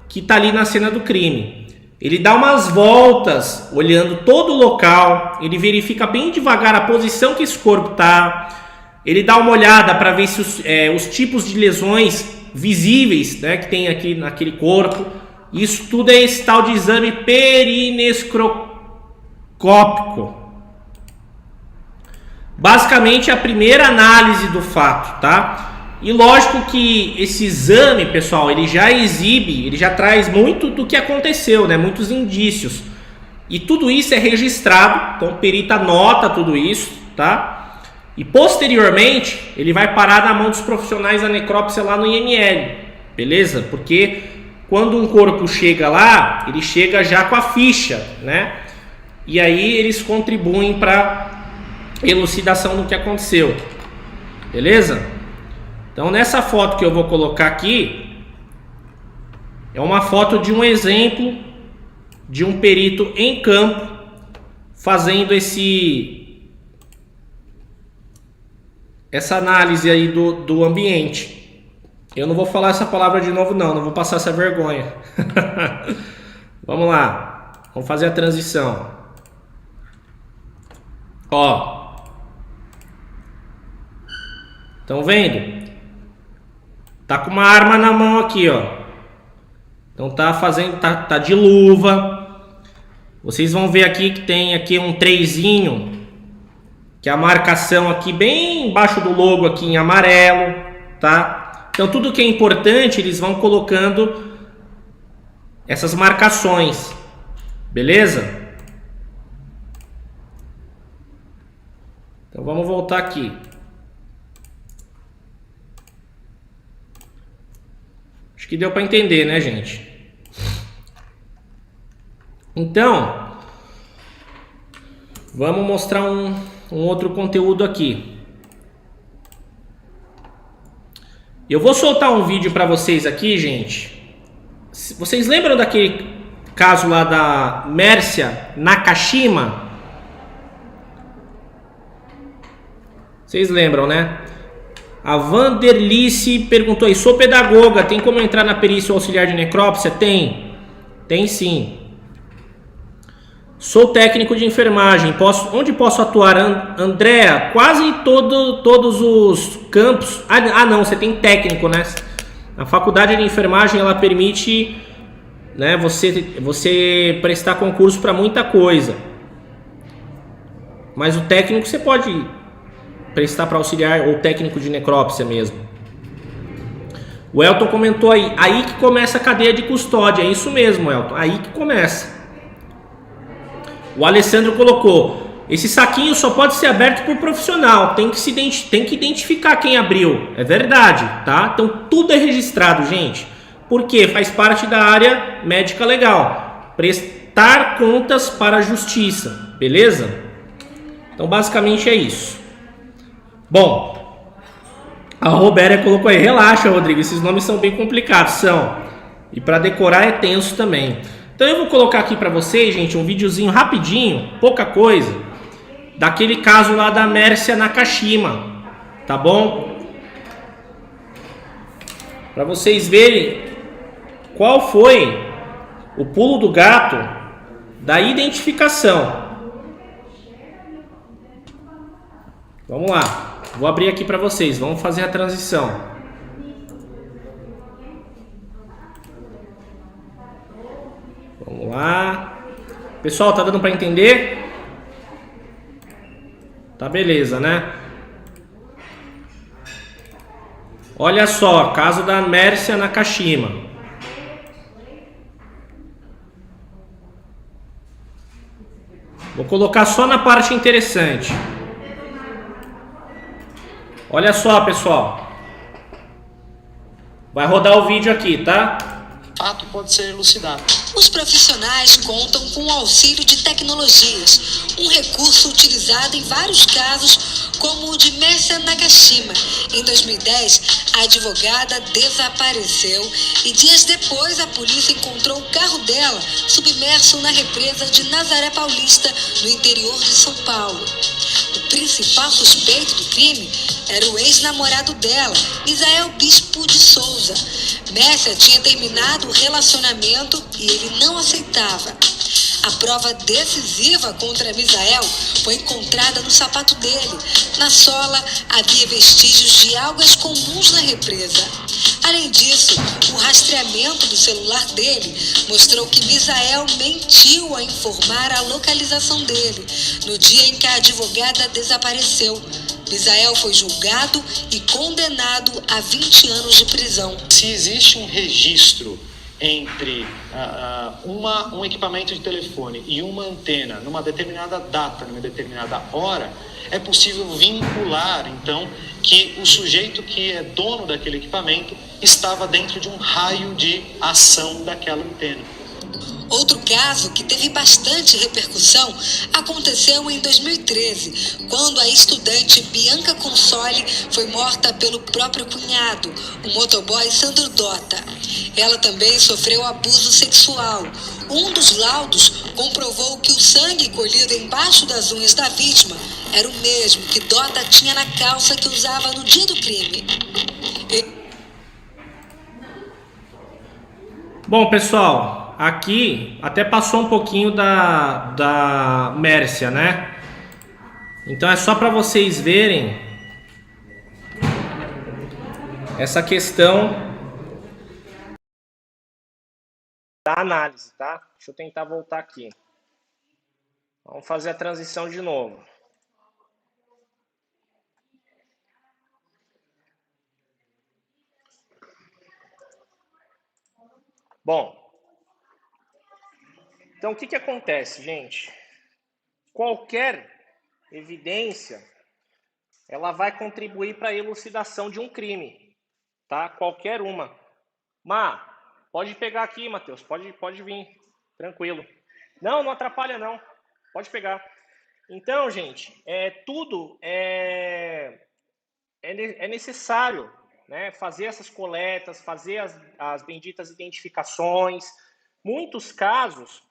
que tá ali na cena do crime. Ele dá umas voltas, olhando todo o local, ele verifica bem devagar a posição que esse corpo tá, ele dá uma olhada para ver se os tipos de lesões visíveis, né, que tem aqui naquele corpo. Isso tudo é esse tal de exame perinescroscópico. Basicamente a primeira análise do fato, tá? E lógico que esse exame, pessoal, ele já exibe, ele já traz muito do que aconteceu, né? Muitos indícios. E tudo isso é registrado, então o perito anota tudo isso, tá? E posteriormente, ele vai parar na mão dos profissionais da necrópsia lá no IML, beleza? Porque quando um corpo chega lá, ele chega já com a ficha, né? E aí eles contribuem para elucidação do que aconteceu, beleza? Então nessa foto que eu vou colocar aqui, é uma foto de um exemplo de um perito em campo fazendo essa análise aí do ambiente. Eu não vou falar essa palavra de novo não vou passar essa vergonha. Vamos lá, vamos fazer a transição. Ó, estão vendo? Tá com uma arma na mão aqui, ó. Então tá de luva. Vocês vão ver aqui que tem aqui um trezinho, que é a marcação aqui bem embaixo do logo aqui em amarelo, tá? Então tudo que é importante, eles vão colocando essas marcações. Beleza? Então vamos voltar aqui. Acho que deu para entender, né, gente? Então, vamos mostrar um outro conteúdo aqui. Eu vou soltar um vídeo para vocês aqui, gente. Vocês lembram daquele caso lá da Mércia Nakashima? Vocês lembram, né? A Vanderlice perguntou aí, sou pedagoga, tem como entrar na perícia auxiliar de necrópsia? Tem sim. Sou técnico de enfermagem, onde posso atuar? Andréa, quase todos os campos. Ah não, você tem técnico, né? A faculdade de enfermagem, ela permite, né, você prestar concurso para muita coisa. Mas o técnico você pode prestar para auxiliar ou técnico de necrópsia mesmo. O Elton comentou aí que começa a cadeia de custódia. É isso mesmo, Elton, aí que começa. O Alessandro colocou, esse saquinho só pode ser aberto por profissional, tem que identificar quem abriu. É verdade, tá? Então tudo é registrado, gente. Porque faz parte da área médica legal. Prestar contas para a justiça, beleza? Então basicamente é isso. Bom, a Robéria colocou aí, relaxa, Rodrigo, esses nomes são bem complicados, são. E para decorar é tenso também. Então eu vou colocar aqui para vocês, gente, um videozinho rapidinho, pouca coisa, daquele caso lá da Mércia Nakashima, tá bom? Para vocês verem qual foi o pulo do gato da identificação. Vamos lá. Vou abrir aqui para vocês, vamos fazer a transição. Vamos lá. Pessoal, tá dando para entender? Tá beleza, né? Olha só, caso da Mércia Nakashima. Vou colocar só na parte interessante. Olha só, pessoal. Vai rodar o vídeo aqui, tá?
fato pode ser elucidado.
Os profissionais contam com o auxílio de tecnologias, um recurso utilizado em vários casos, como o de Mércia Nakashima. Em 2010, a advogada desapareceu e dias depois a polícia encontrou o carro dela submerso na represa de Nazaré Paulista, no interior de São Paulo. O principal suspeito do crime era o ex-namorado dela, Misael Bispo de Souza. Mércia tinha terminado o relacionamento e ele não aceitava. A prova decisiva contra Misael foi encontrada no sapato dele. Na sola havia vestígios de algas comuns na represa. Além disso, o rastreamento do celular dele mostrou que Misael mentiu ao informar a localização dele no dia em que a advogada desapareceu. Misael foi julgado e condenado a 20 anos de prisão.
Se existe um registro entre um equipamento de telefone e uma antena numa determinada data, numa determinada hora, é possível vincular, então, que o sujeito que é dono daquele equipamento estava dentro de um raio de ação daquela antena.
Outro caso que teve bastante repercussão aconteceu em 2013, quando a estudante Bianca Consoli foi morta pelo próprio cunhado, o motoboy Sandro Dota. Ela também sofreu abuso sexual. Um dos laudos comprovou que o sangue colhido embaixo das unhas da vítima era o mesmo que Dota tinha na calça que usava no dia do crime.
Bom, pessoal, aqui até passou um pouquinho da Mércia, né? Então é só para vocês verem essa questão da análise, tá? Deixa eu tentar voltar aqui. Vamos fazer a transição de novo. Bom, então o que acontece, gente? Qualquer evidência, ela vai contribuir para a elucidação de um crime, tá? Qualquer uma. Pode pegar aqui, Matheus, pode vir, tranquilo. Não atrapalha não, pode pegar. Então, gente, tudo é necessário, né, fazer essas coletas, fazer as benditas identificações. Muitos casos,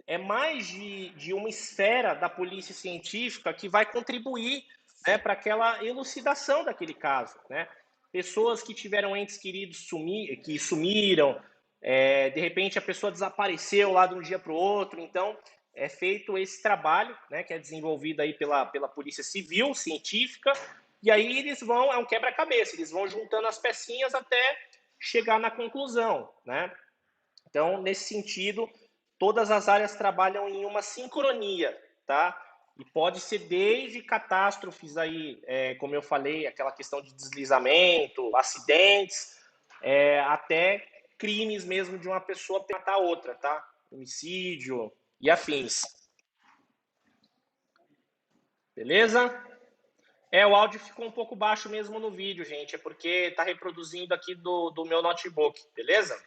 é mais de uma esfera da polícia científica que vai contribuir, né, para aquela elucidação daquele caso, né? Pessoas que tiveram entes queridos que sumiram, de repente a pessoa desapareceu lá de um dia para o outro. Então é feito esse trabalho, né, que é desenvolvido aí pela Polícia Civil, científica, e aí eles vão, é um quebra-cabeça, eles vão juntando as pecinhas até chegar na conclusão, né? Então, nesse sentido, todas as áreas trabalham em uma sincronia, tá? E pode ser desde catástrofes aí, como eu falei, aquela questão de deslizamento, acidentes, até crimes mesmo de uma pessoa matar a outra, tá? Homicídio e afins. Beleza? O áudio ficou um pouco baixo mesmo no vídeo, gente. É porque tá reproduzindo aqui do meu notebook, beleza?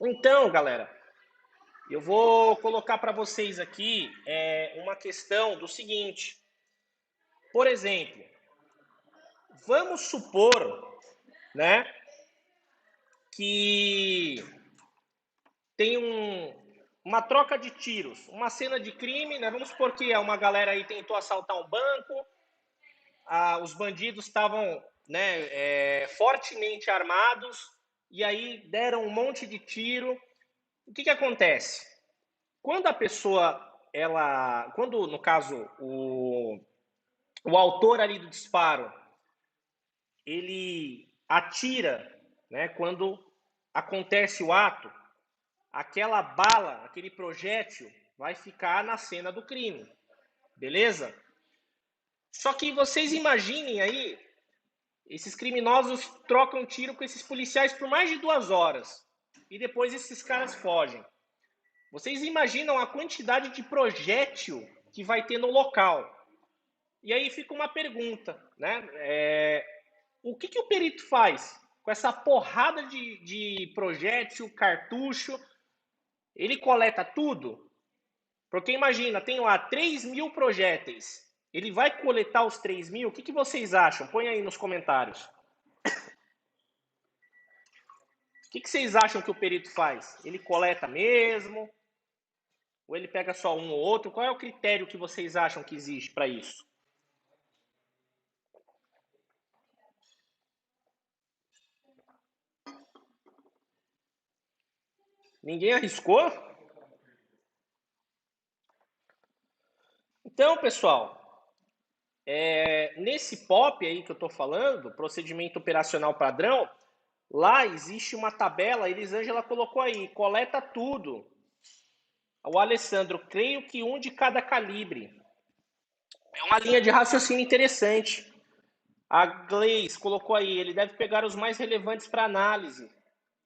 Então, galera, eu vou colocar para vocês aqui uma questão do seguinte. Por exemplo, vamos supor, né, que tem uma troca de tiros, uma cena de crime, né? Vamos supor que uma galera aí tentou assaltar um banco, os bandidos estavam, né, fortemente armados, e aí deram um monte de tiro. O que acontece? Quando a pessoa, quando no caso o autor ali do disparo, ele atira, né, quando acontece o ato, aquela bala, aquele projétil vai ficar na cena do crime, beleza? Só que vocês imaginem aí, esses criminosos trocam tiro com esses policiais por mais de 2 horas e depois esses caras fogem. Vocês imaginam a quantidade de projétil que vai ter no local? E aí fica uma pergunta, né? O que o perito faz? com essa porrada de projétil, cartucho, ele coleta tudo? Porque imagina, tem lá 3.000 projéteis. Ele vai coletar os 3.000? O que vocês acham? Põe aí nos comentários. O que vocês acham que o perito faz? Ele coleta mesmo? Ou ele pega só um ou outro? Qual é o critério que vocês acham que existe para isso? Ninguém arriscou? Então, pessoal, nesse POP aí que eu estou falando, procedimento operacional padrão, lá existe uma tabela, Elisângela colocou aí, coleta tudo. O Alessandro, creio que um de cada calibre. É uma linha de raciocínio interessante. A Gleice colocou aí, ele deve pegar os mais relevantes para análise.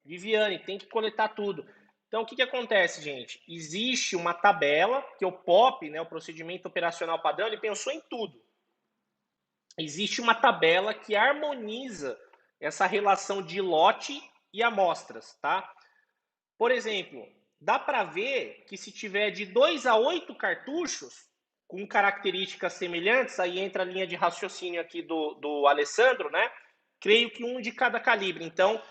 Viviane, tem que coletar tudo. Então, o que acontece, gente? Existe uma tabela, que o POP, né, o procedimento operacional padrão, ele pensou em tudo. Existe uma tabela que harmoniza essa relação de lote e amostras, tá? Por exemplo, dá para ver que se tiver de 2 a 8 cartuchos, com características semelhantes, aí entra a linha de raciocínio aqui do Alessandro, né? Creio que um de cada calibre. Então,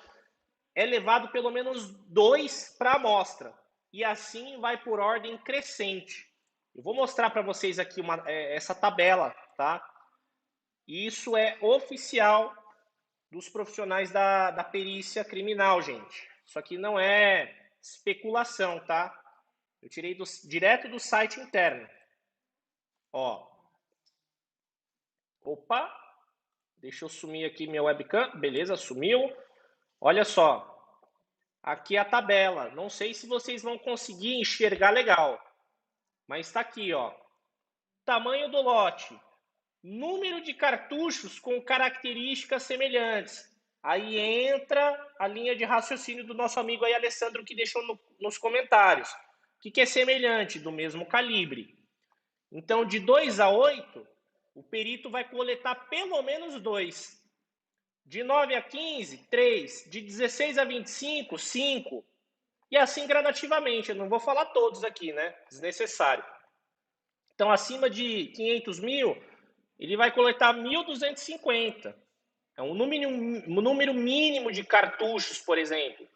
é levado pelo menos 2 para a amostra. E assim vai por ordem crescente. Eu vou mostrar para vocês aqui essa tabela, tá? Isso é oficial dos profissionais da perícia criminal, gente. Isso aqui não é especulação, tá? Eu tirei direto do site interno. Ó. Opa. Deixa eu sumir aqui minha webcam. Beleza, sumiu. Olha só. Aqui é a tabela. Não sei se vocês vão conseguir enxergar legal. Mas está aqui, ó. Tamanho do lote. Número de cartuchos com características semelhantes. Aí entra a linha de raciocínio do nosso amigo aí, Alessandro, que deixou nos comentários. O que é semelhante? Do mesmo calibre. Então, de 2 a 8, o perito vai coletar pelo menos 2. De 9 a 15, 3. De 16 a 25, 5. E assim gradativamente. Eu não vou falar todos aqui, né? Desnecessário. Então, acima de 500 mil, ele vai coletar 1.250. É um número mínimo de cartuchos, por exemplo.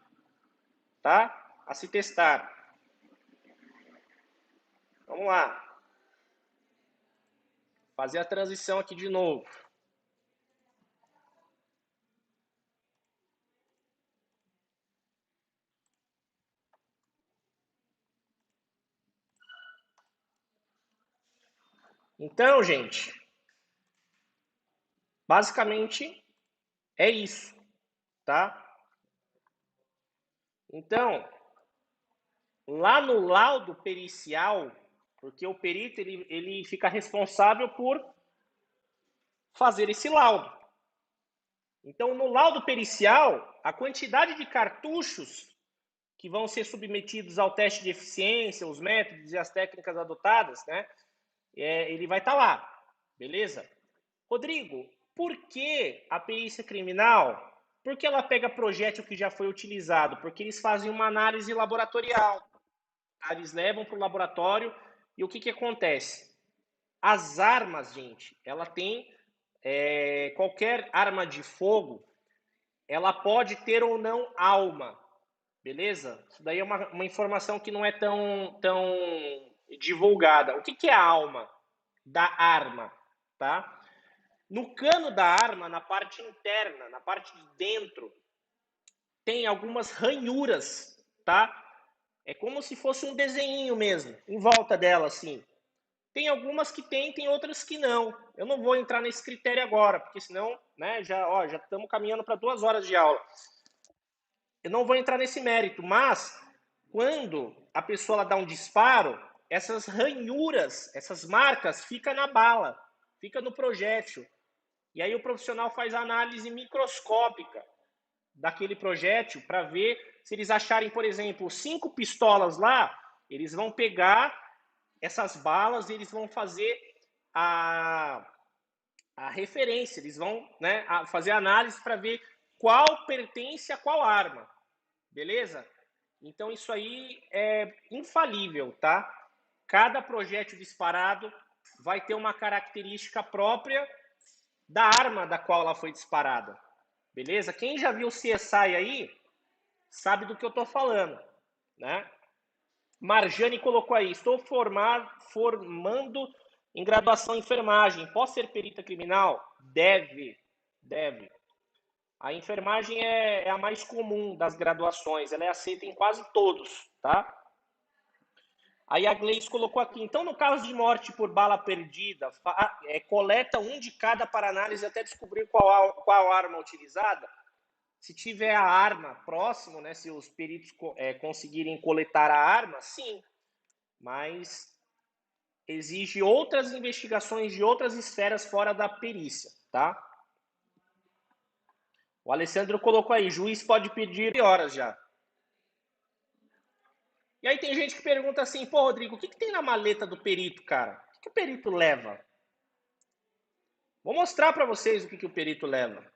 Tá? A se testar. Vamos lá. Fazer a transição aqui de novo. Então, gente, basicamente é isso, tá? Então, lá no laudo pericial, porque o perito ele fica responsável por fazer esse laudo. Então, no laudo pericial, a quantidade de cartuchos que vão ser submetidos ao teste de eficiência, os métodos e as técnicas adotadas, né? Ele vai estar lá, beleza? Rodrigo, por que a perícia criminal? Por que ela pega projétil que já foi utilizado? Porque eles fazem uma análise laboratorial. Eles levam para o laboratório e o que acontece? As armas, gente, ela tem... qualquer arma de fogo, ela pode ter ou não alma, beleza? Isso daí é uma informação que não é tão divulgada. O que é a alma da arma, tá? No cano da arma, na parte interna, na parte de dentro, tem algumas ranhuras, tá? É como se fosse um desenho mesmo, em volta dela, assim. Tem algumas que tem outras que não. Eu não vou entrar nesse critério agora, porque senão, né, já estamos caminhando para 2 horas de aula. Eu não vou entrar nesse mérito, mas quando a pessoa ela dá um disparo, essas ranhuras, essas marcas, ficam na bala, fica no projétil. E aí o profissional faz a análise microscópica daquele projétil para ver se eles acharem, por exemplo, 5 pistolas lá, eles vão pegar essas balas e eles vão fazer a referência, eles vão, né, fazer a análise para ver qual pertence a qual arma, beleza? Então isso aí é infalível, tá? Cada projétil disparado vai ter uma característica própria da arma da qual ela foi disparada, beleza? Quem já viu o CSI aí sabe do que eu tô falando, né? Marjane colocou aí, estou formando em graduação em enfermagem, posso ser perita criminal? Deve. A enfermagem é a mais comum das graduações, ela é aceita em quase todos, tá? Aí a Gleice colocou aqui, então no caso de morte por bala perdida, coleta um de cada para análise até descobrir qual arma utilizada? Se tiver a arma próximo, né, se os peritos conseguirem coletar a arma, sim, mas exige outras investigações de outras esferas fora da perícia, tá? O Alessandro colocou aí, juiz pode pedir horas já. E aí tem gente que pergunta assim, pô, Rodrigo, o que tem na maleta do perito, cara? O que o perito leva? Vou mostrar para vocês o que o perito leva.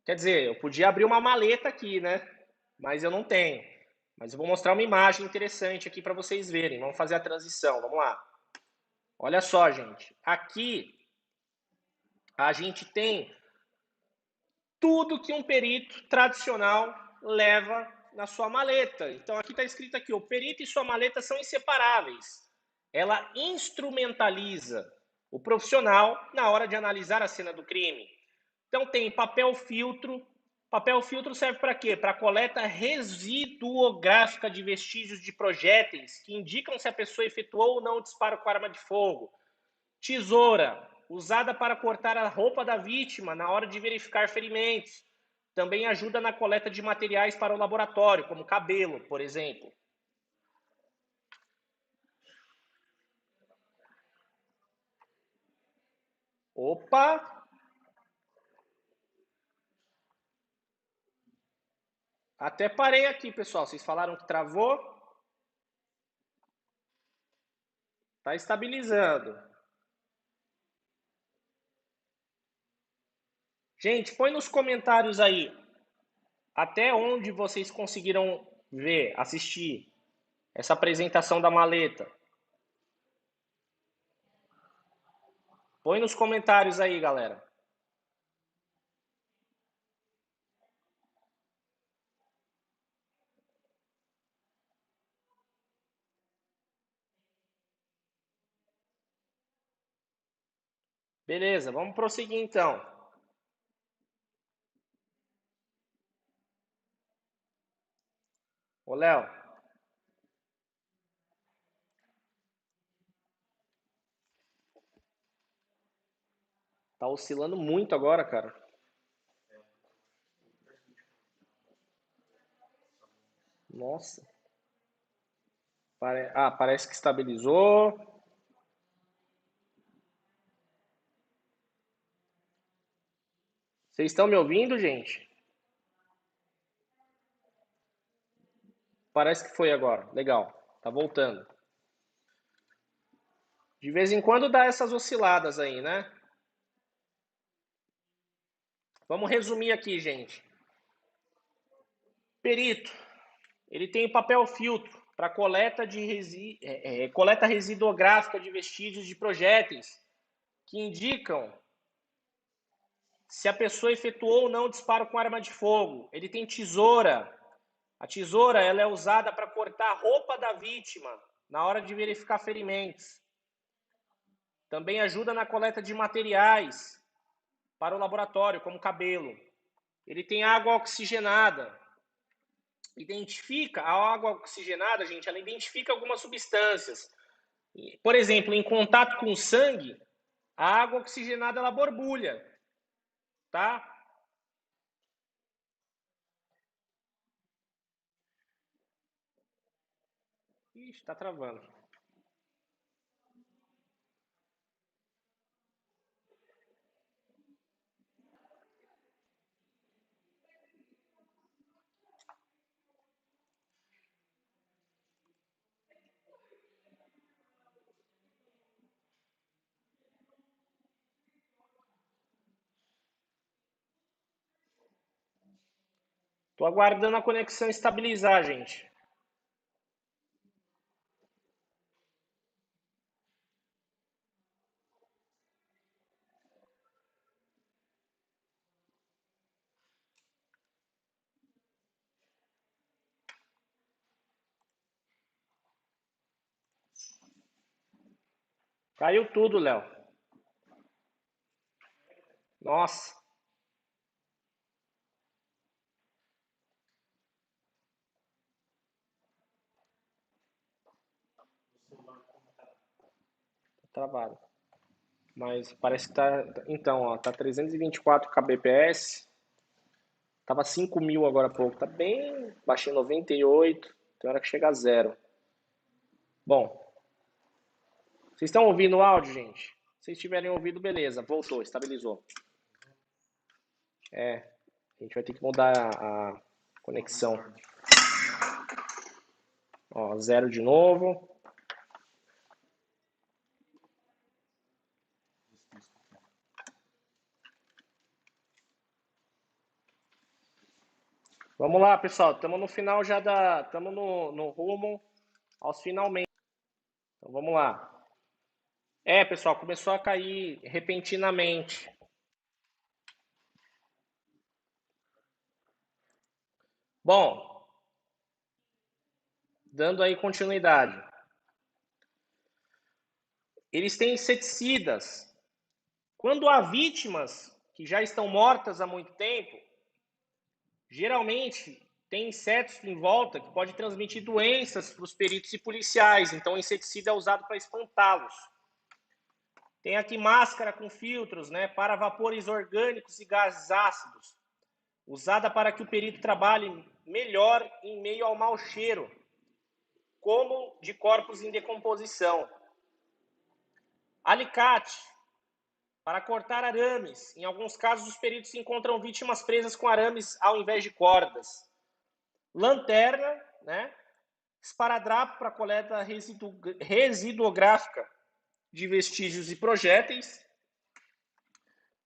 Quer dizer, eu podia abrir uma maleta aqui, né? Mas eu não tenho. Mas eu vou mostrar uma imagem interessante aqui para vocês verem. Vamos fazer a transição, vamos lá. Olha só, gente. Aqui a gente tem tudo que um perito tradicional leva na sua maleta. Então aqui está escrito aqui, o perito e sua maleta são inseparáveis. Ela instrumentaliza o profissional na hora de analisar a cena do crime. Então tem papel filtro. Papel filtro serve para quê? Para coleta residuográfica de vestígios de projéteis que indicam se a pessoa efetuou ou não o disparo com arma de fogo. Tesoura, usada para cortar a roupa da vítima na hora de verificar ferimentos. Também ajuda na coleta de materiais para o laboratório, como cabelo, por exemplo. Opa! Até parei aqui, pessoal. Vocês falaram que travou? Tá estabilizando. Gente, põe nos comentários aí até onde vocês conseguiram ver, assistir essa apresentação da maleta. Põe nos comentários aí, galera. Beleza, vamos prosseguir então. Ô, Léo. Tá oscilando muito agora, cara. Nossa. Parece que estabilizou. Vocês estão me ouvindo, gente? Parece que foi agora. Legal. Tá voltando. De vez em quando dá essas osciladas aí, né? Vamos resumir aqui, gente. Perito, ele tem papel filtro para coleta residuográfica de vestígios de projéteis que indicam se a pessoa efetuou ou não o disparo com arma de fogo. Ele tem tesoura. A tesoura ela é usada para cortar a roupa da vítima na hora de verificar ferimentos. Também ajuda na coleta de materiais para o laboratório, como cabelo. Ele tem água oxigenada. A água oxigenada, gente, ela identifica algumas substâncias. Por exemplo, em contato com o sangue, a água oxigenada ela borbulha, tá? Ixi, tá travando. Tô aguardando a conexão estabilizar, gente. Caiu tudo, Léo. Nossa. Travado. Mas parece que tá... Então, ó, tá 324 kbps. Tava 5.000 agora há pouco. Tá bem baixinho, 98. Tem hora que chega a 0. Bom. Vocês estão ouvindo o áudio, gente? Se vocês tiverem ouvido, beleza. Voltou, estabilizou. A gente vai ter que mudar a conexão. Ó, 0 de novo. Vamos lá, pessoal. Estamos no final já da... Estamos no rumo aos finalmente. Então, vamos lá. Pessoal, começou a cair repentinamente. Bom, dando aí continuidade. Eles têm inseticidas. Quando há vítimas que já estão mortas há muito tempo, geralmente tem insetos em volta que pode transmitir doenças para os peritos e policiais. Então, o inseticida é usado para espantá-los. Tem aqui máscara com filtros, né, para vapores orgânicos e gases ácidos, usada para que o perito trabalhe melhor em meio ao mau cheiro, como de corpos em decomposição. Alicate, para cortar arames. Em alguns casos, os peritos encontram vítimas presas com arames ao invés de cordas. Lanterna, né? Esparadrapo para coleta residuográfica de vestígios e projéteis.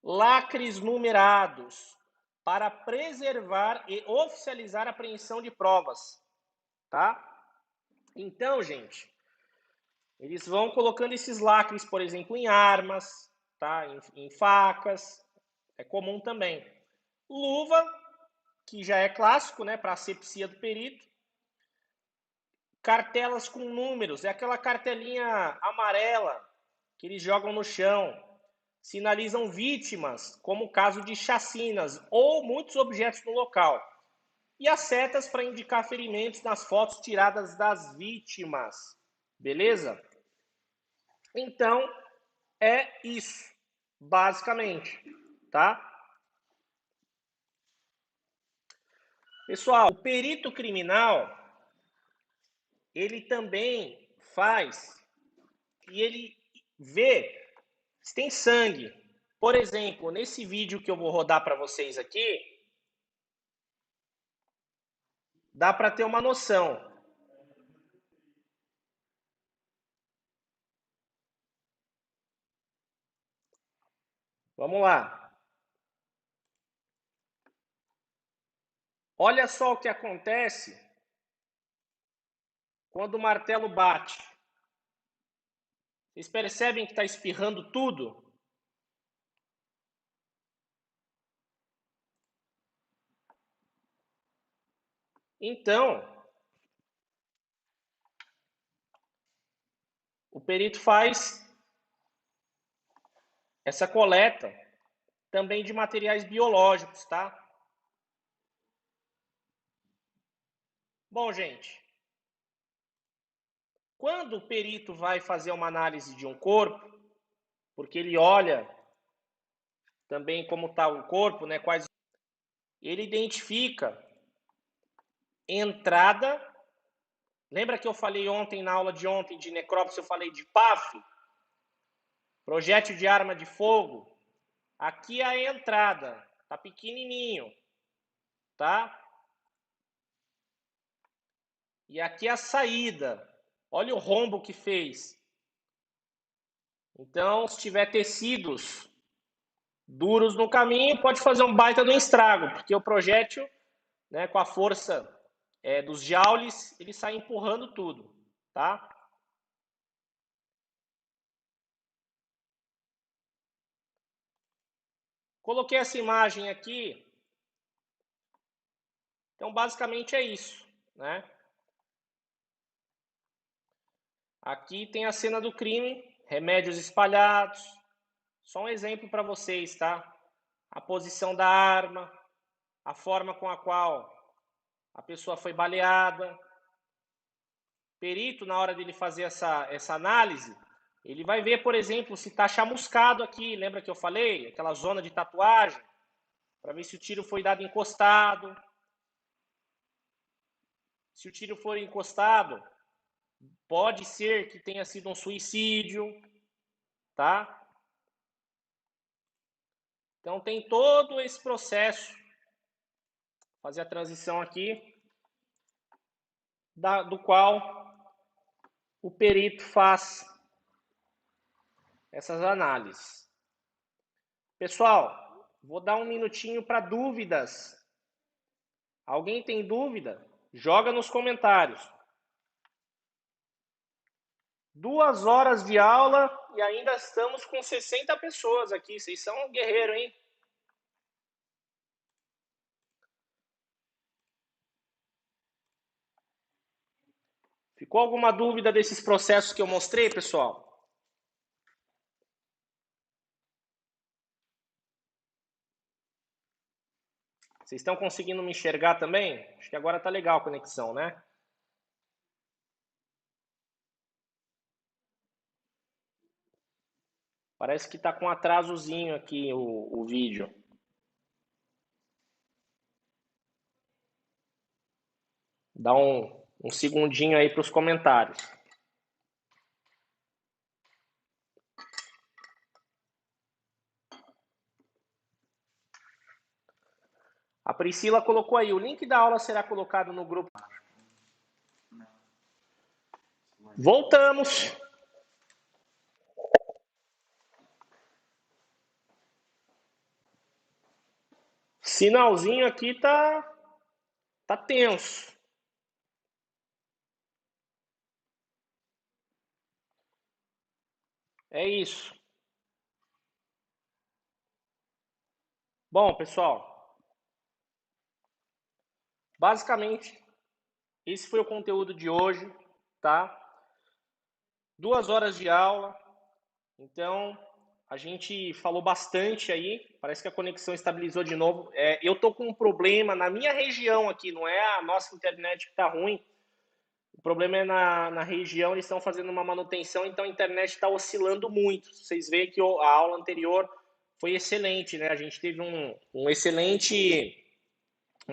Lacres numerados, para preservar e oficializar a apreensão de provas, tá? Então, gente, eles vão colocando esses lacres, por exemplo, em armas, tá? Em facas, é comum também. Luva, que já é clássico, né, para asepsia do perito. Cartelas com números, é aquela cartelinha amarela que eles jogam no chão. Sinalizam vítimas, como o caso de chacinas ou muitos objetos no local. E as setas para indicar ferimentos nas fotos tiradas das vítimas. Beleza? Então, é isso, basicamente, tá? Pessoal, o perito criminal, ele também faz e ele vê se tem sangue. Por exemplo, nesse vídeo que eu vou rodar para vocês aqui, dá para ter uma noção. Vamos lá. Olha só o que acontece quando o martelo bate. Vocês percebem que está espirrando tudo? Então, o perito faz essa coleta também de materiais biológicos, tá? Bom, gente, quando o perito vai fazer uma análise de um corpo, porque ele olha também como está o corpo, né? Ele identifica entrada. Lembra que eu falei ontem, na aula de ontem, de necrópsia, eu falei de PAF? Projétil de arma de fogo. Aqui é a entrada, tá pequenininho, tá? E aqui é a saída. Olha o rombo que fez. Então, se tiver tecidos duros no caminho, pode fazer um baita do estrago, porque o projétil né, com a força dos joules, ele sai empurrando tudo, tá? Coloquei essa imagem aqui. Então, basicamente é isso, né? Aqui tem a cena do crime, remédios espalhados. Só um exemplo para vocês, tá? A posição da arma, a forma com a qual a pessoa foi baleada. Perito, na hora dele fazer essa análise, ele vai ver, por exemplo, se está chamuscado aqui. Lembra que eu falei? Aquela zona de tatuagem. Para ver se o tiro foi dado encostado. Se o tiro for encostado, pode ser que tenha sido um suicídio, tá? Então tem todo esse processo. Vou fazer a transição aqui, do qual o perito faz essas análises. Pessoal, vou dar um minutinho para dúvidas. Alguém tem dúvida? Joga nos comentários. 2 horas de aula e ainda estamos com 60 pessoas aqui. Vocês são um guerreiro, hein? Ficou alguma dúvida desses processos que eu mostrei, pessoal? Vocês estão conseguindo me enxergar também? Acho que agora tá legal a conexão, né? Parece que tá com um atrasozinho aqui o vídeo. Dá um segundinho aí para os comentários. A Priscila colocou aí, o link da aula será colocado no grupo. Voltamos. Sinalzinho aqui tá tenso. É isso. Bom, pessoal, basicamente, esse foi o conteúdo de hoje, tá? 2 horas de aula. Então, a gente falou bastante aí. Parece que a conexão estabilizou de novo. Eu tô com um problema na minha região aqui, não é a nossa internet que tá ruim. O problema é na região, eles estão fazendo uma manutenção, então a internet está oscilando muito. Vocês veem que a aula anterior foi excelente, né? A gente teve uma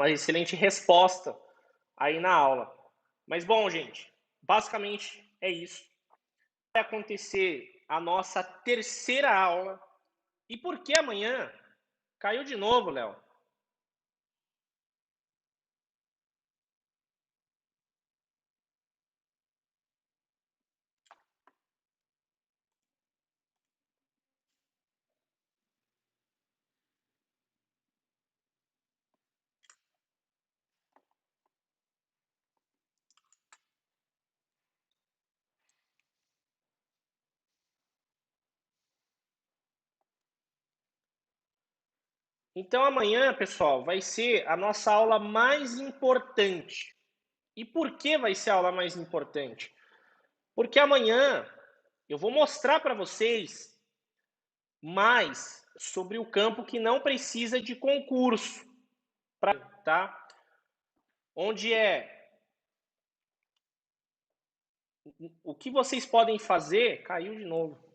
excelente resposta aí na aula. Mas bom, gente, basicamente é isso. Vai acontecer a nossa terceira aula. E por que amanhã? Caiu de novo, Léo. Então amanhã, pessoal, vai ser a nossa aula mais importante. E por que vai ser a aula mais importante? Porque amanhã eu vou mostrar para vocês mais sobre o campo que não precisa de concurso, tá? Onde o que vocês podem fazer, caiu de novo.